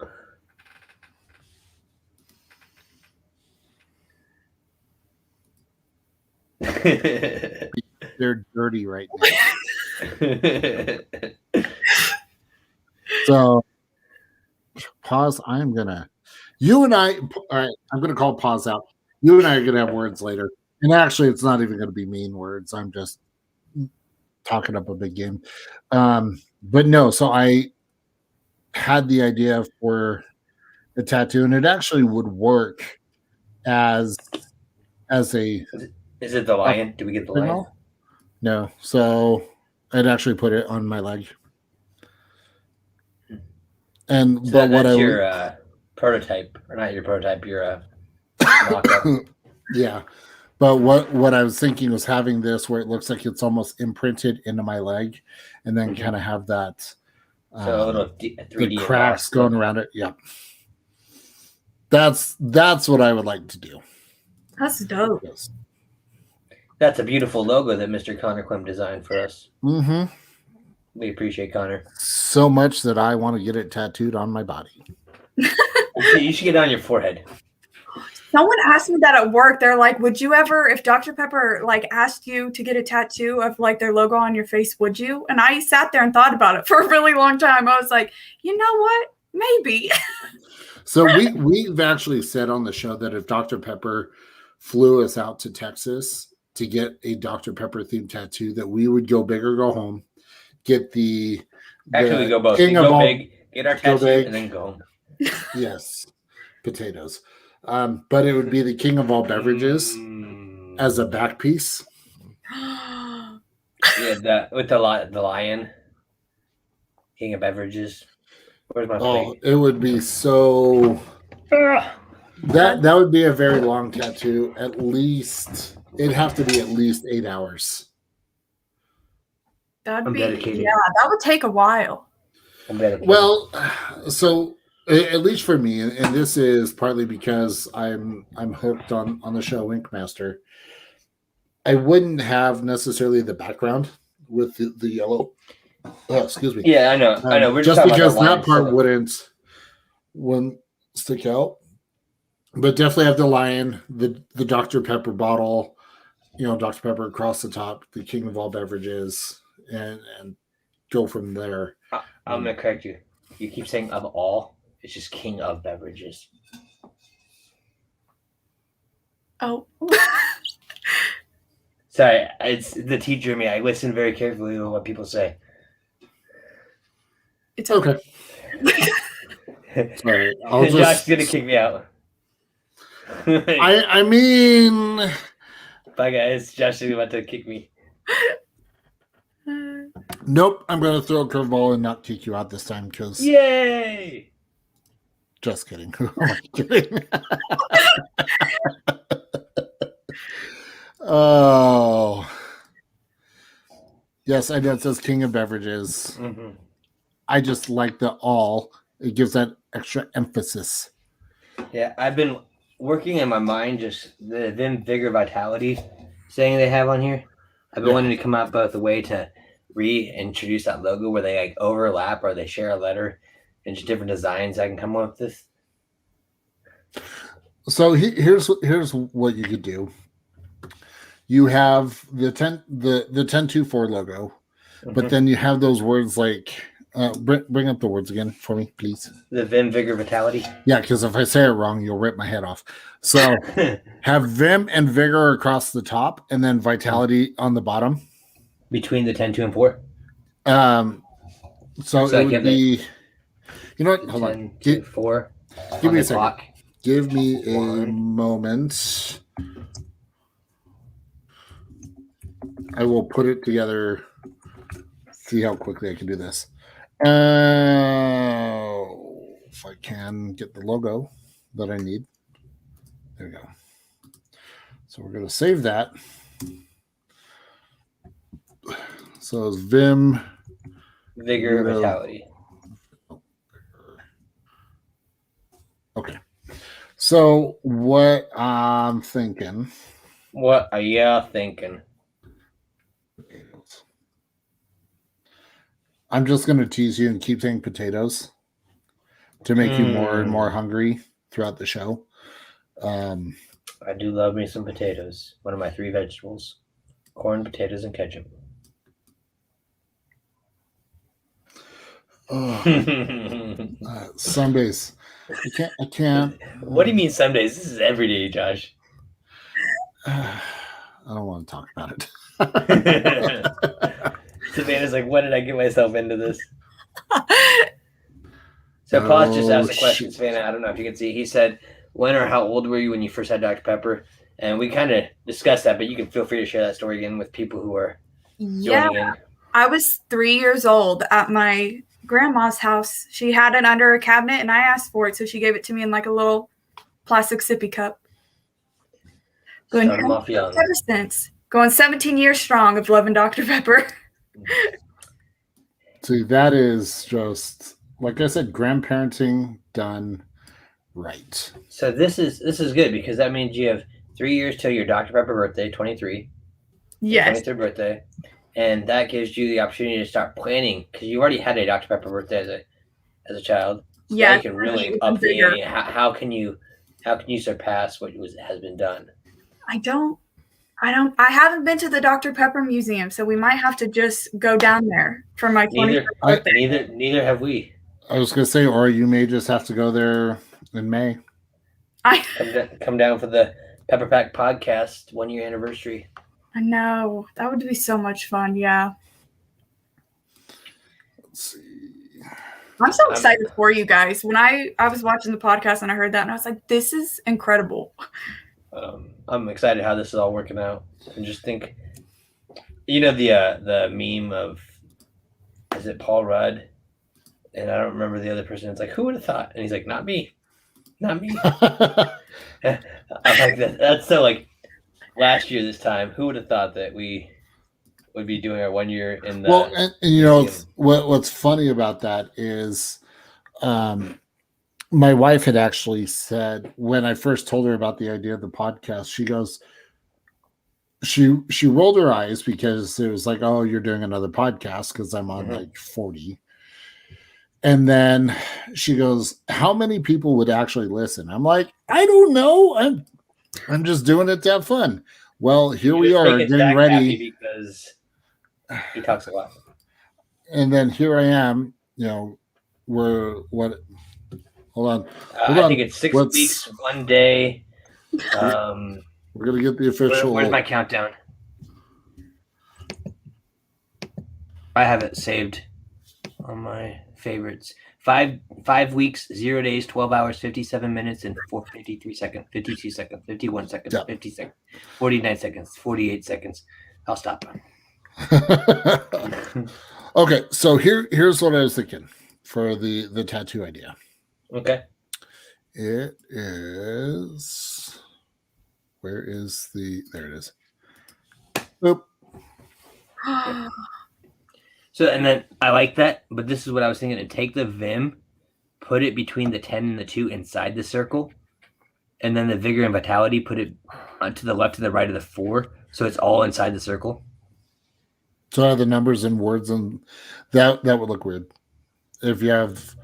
They're dirty right now. So, pause. You and I. All right, I'm gonna call pause out. You and I are gonna have words later, and actually, it's not even gonna be mean words. I'm just talking up a big game. But no, so I had the idea for a tattoo, and it actually would work as a. Is it the lion? Do we get the lion? No. So I'd actually put it on my leg. And so but what your prototype, or not your prototype, your mock-up. Yeah. But what I was thinking was having this where it looks like it's almost imprinted into my leg, and then kind of have that so a little 3D the cracks going around it. Yeah. That's what I would like to do. That's dope. Yes. That's a beautiful logo that Mr. Connor Quim designed for us. Mm-hmm. We appreciate Connor. So much that I want to get it tattooed on my body. You should get it on your forehead. Someone asked me that at work. They're like, would you ever, if Dr. Pepper asked you to get a tattoo of their logo on your face, would you? And I sat there and thought about it for a really long time. I was like, you know what? Maybe. So we've actually said on the show that if Dr. Pepper flew us out to Texas to get a Dr. Pepper themed tattoo, that we would go big or go home, get the actually we go both. We go big, get our tattoo, and then go home. Yes, potatoes. But it would be the king of all beverages as a back piece. Yeah, with the lion, king of beverages. Where's my plate? It would be so. That would be a very long tattoo. At least it'd have to be at least 8 hours. That'd be dedicated. Yeah, that would take a while. Well, so at least for me, and this is partly because I'm hooked on the show Ink Master. I wouldn't have necessarily the background with the yellow. Oh, excuse me. Yeah, I know. I know. We're just because that part wouldn't stick out. But definitely have the lion, the Dr. Pepper bottle, Dr. Pepper across the top, the king of all beverages, and go from there. I'm going to correct you. You keep saying of all. It's just king of beverages. Oh. Sorry, it's the teacher in me. I listen very carefully to what people say. It's Okay. Sorry, I'll Josh's gonna kick me out. I mean, bye guys. Josh is about to kick me. Nope, I'm gonna throw a curveball and not kick you out this time because. Yay! Just kidding. I'm kidding. Oh. Yes, I know it says King of Beverages. Mm-hmm. I just like the all. It gives that extra emphasis. Yeah, I've been working in my mind just the Vim Vigor Vitality saying they have on here. I've been wanting to come up with a way to reintroduce that logo where they like overlap or they share a letter and just different designs I can come up with this. So here's what you could do. You have the 1024 logo, but then you have those words like bring up the words again for me, please. The Vim Vigor Vitality. Yeah, because if I say it wrong, you'll rip my head off. So have Vim and Vigor across the top, and then Vitality on the bottom. Between the 10, 2, and 4. So it would be. You know what? Hold 10, on. 2, 4. Give me a second. Clock. Give me a moment. I will put it together. See how quickly I can do this. If I can get the logo that I need. There we go. So we're going to save that. So it's Vim Vigor Vitality. Okay. So what I'm thinking. What are you thinking? I'm just going to tease you and keep saying potatoes to make you more and more hungry throughout the show. I do love me some potatoes. One of my 3 vegetables. Corn, potatoes, and ketchup. Sundays. I can't. What do you mean some days? This is every day, Josh. I don't want to talk about it. Savannah's like, what did I get myself into this? So Paul just asked a question, Savannah. I don't know if you can see. He said, when or how old were you when you first had Dr. Pepper? And we kind of discussed that, but you can feel free to share that story again with people who are joining in. I was 3 years old at my grandma's house. She had it under a cabinet, and I asked for it, so she gave it to me in like a little plastic sippy cup. Ever since. Going 17 years strong of loving Dr. Pepper. See, that is just, like I said, grandparenting done right. So this is good because that means you have 3 years till your Dr. Pepper birthday, 23. Yes. 23rd birthday. And that gives you the opportunity to start planning because you already had a Dr. Pepper birthday as a child. So you can really up the ante. How can you surpass what has been done? I haven't been to the Dr. Pepper Museum, so we might have to just go down there for my 23rd birthday. Neither have we. I was going to say, or you may just have to go there in May. Come down for the Pepper Pack podcast 1 year anniversary. I know. That would be so much fun, yeah. Let's see. I'm so excited for you guys. When I was watching the podcast and I heard that, and I was like, this is incredible. I'm excited how this is all working out. And just think, the meme of, is it Paul Rudd? And I don't remember the other person. It's like, who would have thought? And he's like, not me. Not me. I'm like, that's so like, last year this time, who would have thought that we would be doing our 1 year in the and what's funny about that is my wife had actually said when I first told her about the idea of the podcast, she goes, she rolled her eyes because it was like, oh, you're doing another podcast because I'm on like 40. And then she goes, how many people would actually listen? I'm like, I don't know. I'm just doing it to have fun. Well, here we are getting ready because he talks a lot. And then here I am, hold on. I think it's 6 weeks, 1 day. We're going to get the official. Where's my countdown? I have it saved on my favorites. 5 weeks, 0 days, 12 hours, 57 minutes, and 53 seconds, 52 seconds, 51 seconds, Yeah. 50 seconds, 49 seconds, 48 seconds. I'll stop. Okay, so here's what I was thinking for the tattoo idea. Okay. It is, where is there it is. Boop. So, and then I like that, but this is what I was thinking: to take the Vim, put it between the 10 and the 2 inside the circle, and then the Vigor and Vitality, put it to the left and the right of the 4, so it's all inside the circle. So I have the numbers and words, and that would look weird if you have.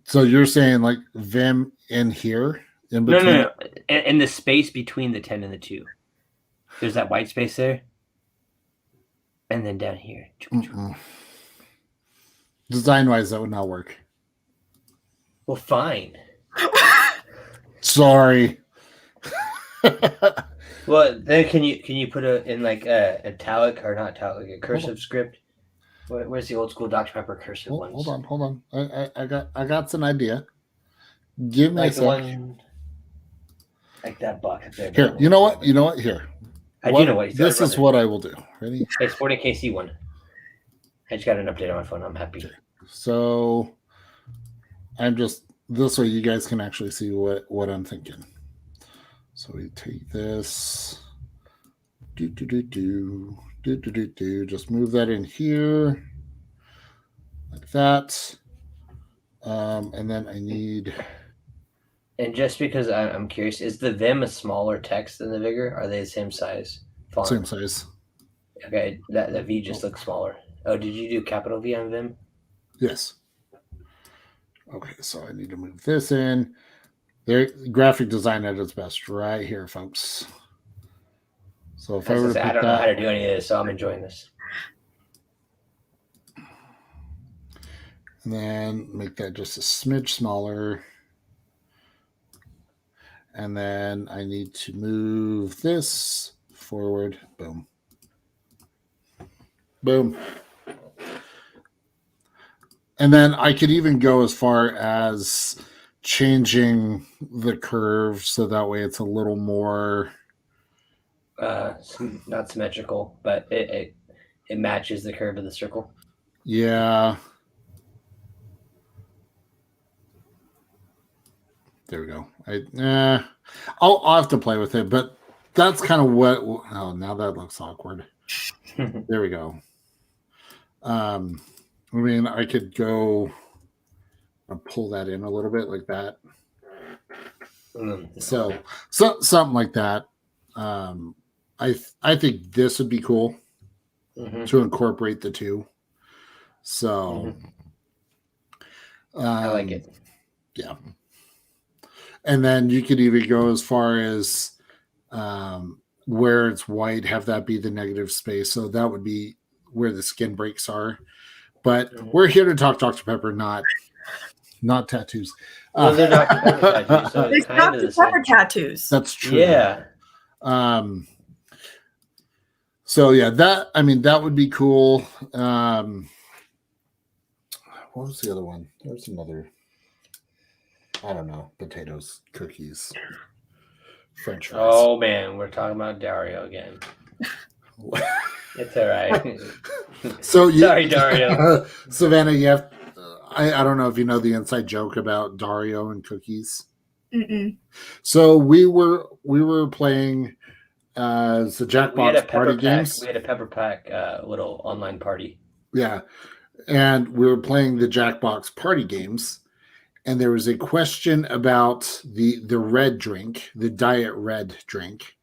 So you're saying like Vim in here in between? No. And the space between the 10 and the 2. There's that white space there. And then down here. Design wise, that would not work. Well, fine. Sorry. Well, then can you put in like a italic or not italic, like a cursive script? Where's the old school Dr. Pepper cursive ones? Hold on. I got some idea. Give me like a the sec. one, like that box up there. Here, you know what? Here. I do know what he's this is what I will do. Ready? Hey, Sporting KC one. I just got an update on my phone. I'm happy. Okay. So I'm just this way you guys can actually see what I'm thinking. So we take this. Just move that in here like that. And then I need. And just because I'm curious, is the Vim a smaller text than the Vigor? Are they the same size? Font? Same size. Okay, that V just looks smaller. Oh, did you do capital V on Vim? Yes. Okay, so I need to move this in. There, graphic design at its best, right here, folks. So if I were to I don't know how to do any of this, so I'm enjoying this. And then make that just a smidge smaller. And then I need to move this forward. Boom. Boom. And then I could even go as far as changing the curve so that way it's a little more not symmetrical, but it matches the curve of the circle. Yeah. There we go. I'll have to play with it, but that's kind of what. Oh, now that looks awkward. There we go. I mean, I could go and pull that in a little bit like that. So something like that. I think this would be cool to incorporate the two. So I like it. Yeah. And then you could even go as far as where it's white, have that be the negative space. So that would be where the skin breaks are. But we're here to talk Dr. Pepper, not tattoos. Well, they're Dr. Pepper tattoos. So There's Dr. Pepper tattoos. That's true. Yeah. So yeah, that would be cool. What was the other one? There's another. I don't know. Potatoes, cookies, French fries. Oh man, we're talking about Dario again. It's all right. So sorry, Dario. Savannah, you have. I don't know if you know the inside joke about Dario and cookies. Mm-mm. So we were playing the Jackbox party games. We had a Pepper Pack little online party. Yeah, and we were playing the Jackbox party games. And there was a question about the red drink, the diet red drink.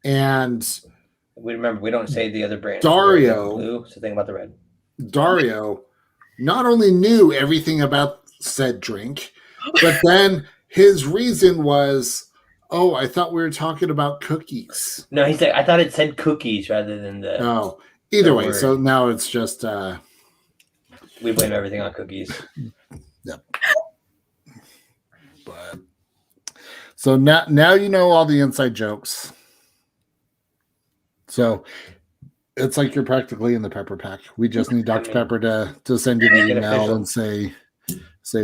And we don't say the other brand. Dario, blue, so think about the red. Dario not only knew everything about said drink, but then his reason was, oh, I thought we were talking about cookies. No, he said, I thought it said cookies rather than the. Oh, either way. Word. So now it's just. We blame everything on cookies. Yep. But so now you know all the inside jokes. So It's like you're practically in the Pepper Pack. We just need Dr. Pepper to send you the email and say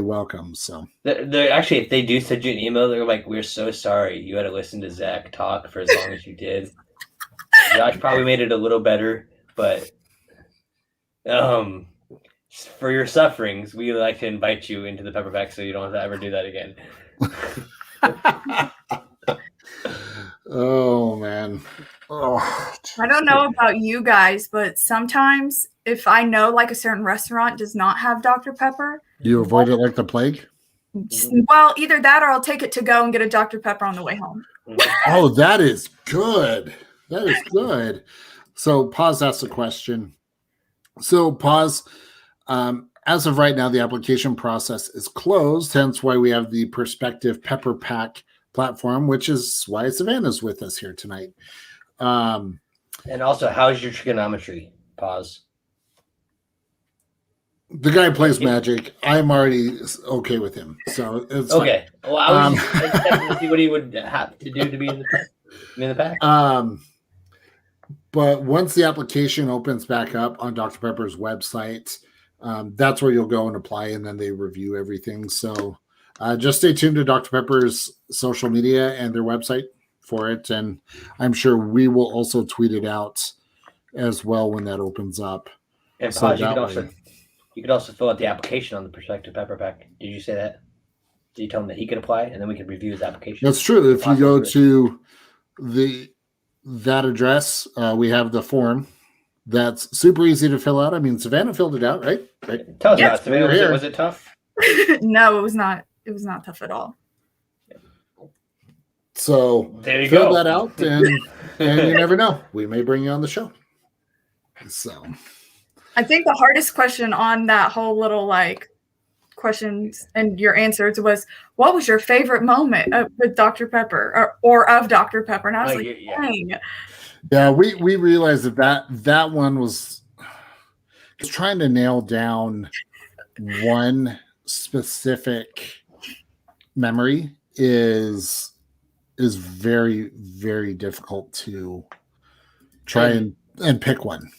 welcome. So they're actually, if they do send you an email, they're like, "We're so sorry you had to listen to Zach talk for as long as you did. Josh probably made it a little better, but for your sufferings, we would like to invite you into the Pepper Pack so you don't have to ever do that again." Oh man. Oh, I don't know about you guys, but sometimes if I know like a certain restaurant does not have Dr. Pepper, you avoid it like the plague? well, either that or I'll take it to go and get a Dr. Pepper on the way home. Oh, that is good. That is good. So Pause asked a question. So Pause, as of right now, the application process is closed, hence why we have the Perspective Pepper Pack platform, which is why Savannah's with us here tonight. And also, how's your trigonometry? Pause. The guy plays Magic. I'm already okay with him, so it's okay. Fine. Well, I was just expecting to see what he would have to do to be in the pack. But once the application opens back up on Dr. Pepper's website, that's where you'll go and apply, and then they review everything. So just stay tuned to Dr. Pepper's social media and their website for it, and I'm sure we will also tweet it out as well when that opens up. And so you could also fill out the application on the Perspective Pepper Pack. Did you say that? Did you tell him that he could apply, and then we could review his application? That's true. If you go to that address, we have the form. That's super easy to fill out. I mean, Savannah filled it out, right? Tell us about it, Savannah. Was it tough? No, it was not. It was not tough at all. So there you fill go. that out, and you never know. We may bring you on the show. So I think the hardest question on that whole little like questions and your answers was, what was your favorite moment with Dr. Pepper or of Dr. Pepper? And I was dang. Yeah, we realized that one was trying to nail down one specific memory is very, very difficult to try and pick one.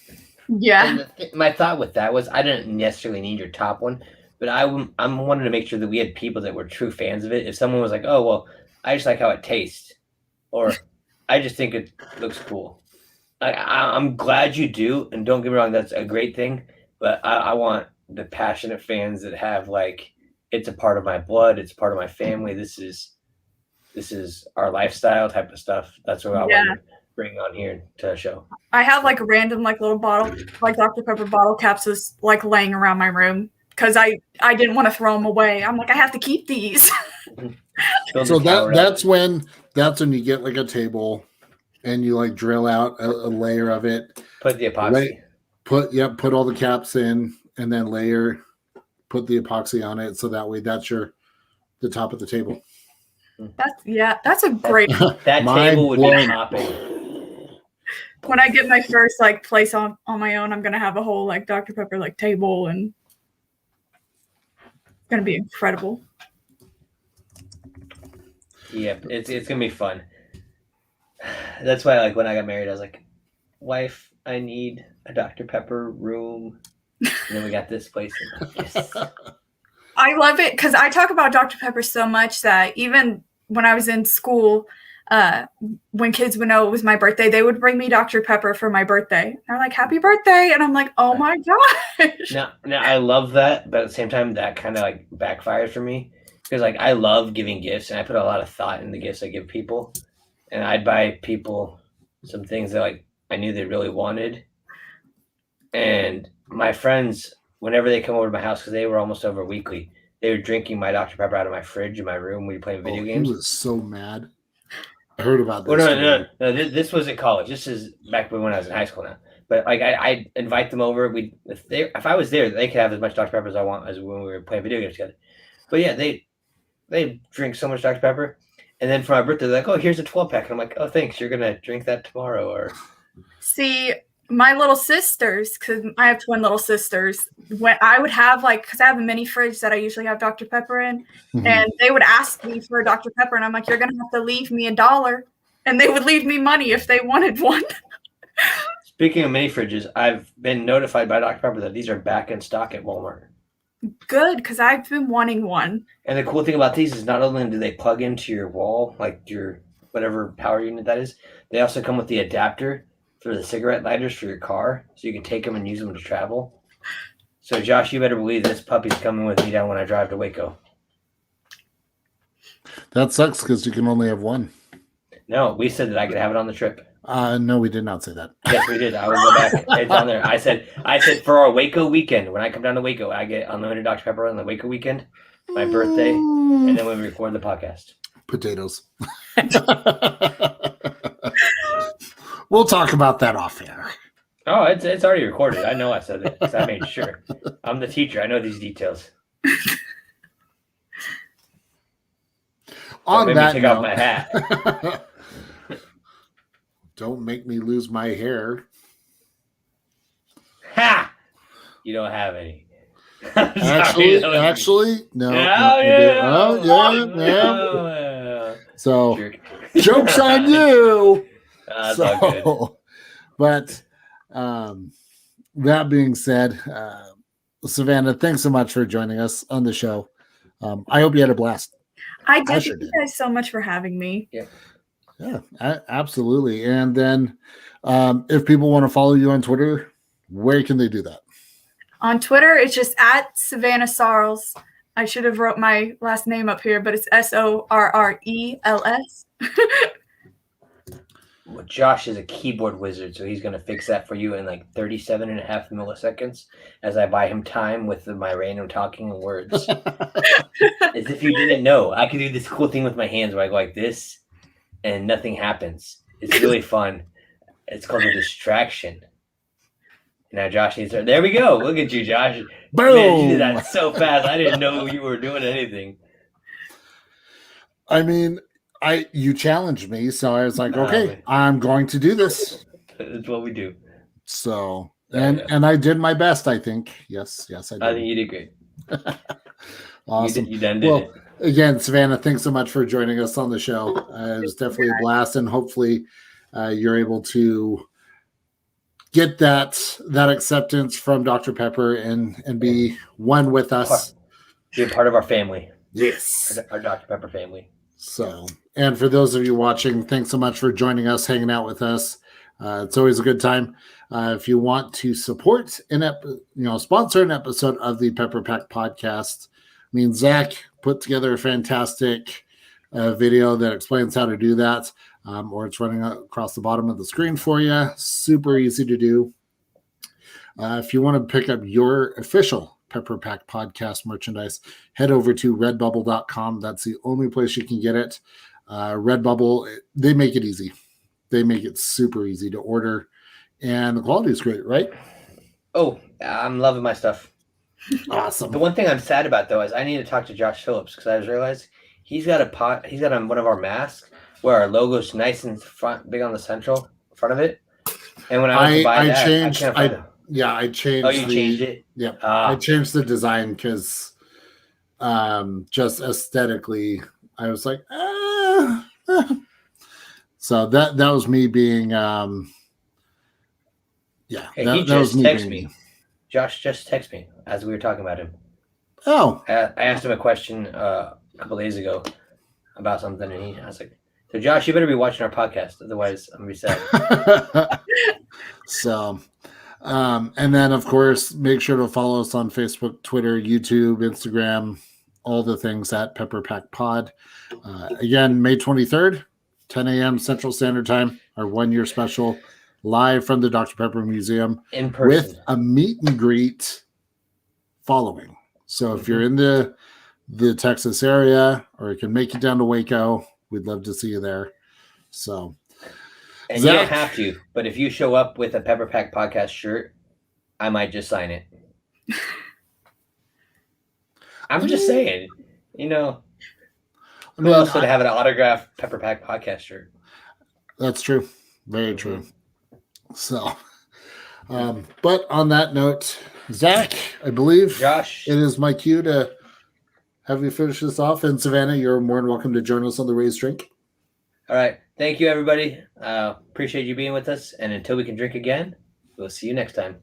Yeah. My thought with that was I didn't necessarily need your top one, but I'm wanting to make sure that we had people that were true fans of it. If someone was like, "Oh, well, I just like how it tastes," or "I just think it looks cool," I'm glad you do, and don't get me wrong, that's a great thing. But I want the passionate fans that have like, it's a part of my blood, it's part of my family. This is our lifestyle type of stuff. That's what I want to bring on here to show. I have like a random like little bottle, like Dr. Pepper bottle caps, is like laying around my room because I didn't want to throw them away. I'm like, I have to keep these. So that's when you get like a table and you like drill out a layer of it. Put the epoxy. Put all the caps in and then put the epoxy on it. So that way that's the top of the table. That's a great. That table would be topping. When I get my first like place on my own, I'm gonna have a whole like Dr. Pepper like table, and it's gonna be incredible. Yeah, it's gonna be fun. That's why, like, when I got married, I was like, "Wife, I need a Dr. Pepper room." And then we got this place. Yes. I love it because I talk about Dr. Pepper so much that even when I was in school, when kids would know it was my birthday, they would bring me Dr. Pepper for my birthday. They're like, "Happy birthday." And I'm like, "Oh my gosh." Now I love that, but at the same time, that kind of like backfires for me because like I love giving gifts and I put a lot of thought in the gifts I give people, and I'd buy people some things that like I knew they really wanted, and my friends, whenever they come over to my house, because they were almost over weekly, they were drinking my Dr. Pepper out of my fridge in my room when we were playing video games. He was so mad. I heard about this. Well, no. This was at college. This is back when I was in high school now. But like I invite them over. If I was there, they could have as much Dr. Pepper as I want as when we were playing video games together. But yeah, they drink so much Dr. Pepper, and then for my birthday, they're like, "Oh, here's a 12-pack." And I'm like, "Oh, thanks. You're gonna drink that tomorrow." Or see, my little sisters, because I have twin little sisters, when I would have because I have a mini fridge that I usually have Dr. Pepper in, and they would ask me for a Dr. Pepper, and I'm like, "You're gonna have to leave me $1," and they would leave me money if they wanted one. Speaking of mini fridges, I've been notified by Dr. Pepper that these are back in stock at Walmart. Good, because I've been wanting one. And the cool thing about these is not only do they plug into your wall, like your whatever power unit that is, they also come with the adapter for the cigarette lighters for your car, so you can take them and use them to travel. So, Josh, you better believe this puppy's coming with me down when I drive to Waco. That sucks because you can only have one. No, we said that I could have it on the trip. No, we did not say that. Yes, we did. I will go back. It's on there. I said for our Waco weekend, when I come down to Waco, I get unlimited Dr. Pepper on the Waco weekend, my birthday, and then we record the podcast. Potatoes. We'll talk about that off air. Oh, it's already recorded. I know I said it because I made sure. I'm the teacher. I know these details. On that take note, off my hat. Don't make me lose my hair. Ha! You don't have any. Actually, no. Yeah. So, joke's on you. That's all good. But that being said, Savannah, thanks so much for joining us on the show. I hope you had a blast. I did. Thank you guys so much for having me. Yeah, absolutely. And then if people want to follow you on Twitter, where can they do that? On Twitter, it's just at Savannah Sarles. I should have wrote my last name up here, but it's SORRELS. Well, Josh is a keyboard wizard, so he's going to fix that for you in like 37.5 milliseconds as I buy him time with my random talking and words. As if you didn't know. I can do this cool thing with my hands where I go like this and nothing happens. It's really fun. It's called a distraction. Now Josh needs to... There we go. Look at you, Josh. Boom! Man, you did that so fast. I didn't know you were doing anything. I mean... you challenged me, so I was like, okay, I'm going to do this. That's what we do. So, and I did my best, I think. Yes, I did. I think you did great. Awesome. You done did it. Again, Savannah, thanks so much for joining us on the show. It was definitely a blast, and hopefully you're able to get that acceptance from Dr. Pepper and be one with us. Be a part of our family. Yes. Our Dr. Pepper family. So, and for those of you watching, thanks so much for joining us, hanging out with us. It's always a good time. If you want to support sponsor an episode of the Pepper Pack podcast, me and Zach put together a fantastic video that explains how to do that, or it's running across the bottom of the screen for you. Super easy to do. If you want to pick up your official Pepper Pack podcast merchandise, head over to redbubble.com. That's the only place you can get it. Redbubble, they make it easy. They make it super easy to order, and the quality is great, right? Oh, I'm loving my stuff. Awesome. The one thing I'm sad about though is I need to talk to Josh Phillips because I just realized he's got on one of our masks where our logo's nice and big on the front of it. And when I went to buy that, I can't find it. Yeah, I changed. Oh, you changed it? Yeah, I changed the design because just aesthetically, I was like, So that was me being, Hey, he just texted me. Josh just texted me as we were talking about him. Oh. I asked him a question a couple days ago about something, and I was like, so Josh, you better be watching our podcast, otherwise I'm going to be sad. So... and then, of course, make sure to follow us on Facebook, Twitter, YouTube, Instagram, all the things at Pepper Pack Pod. Again, May 23rd, 10 a.m. Central Standard Time, our 1-year special, live from the Dr. Pepper Museum in person with a meet and greet following. So if you're in the Texas area or you can make it down to Waco, we'd love to see you there. So... And Zach, you don't have to, but if you show up with a Pepper Pack podcast shirt, I might just sign it. I'm just saying, who else would have an autographed Pepper Pack podcast shirt? That's true. Very true. So, but on that note, Zach, I believe Josh, it is my cue to have you finish this off. And Savannah, you're more than welcome to join us on the Raised Drink. All right. Thank you, everybody. Appreciate you being with us. And until we can drink again, We'll see you next time.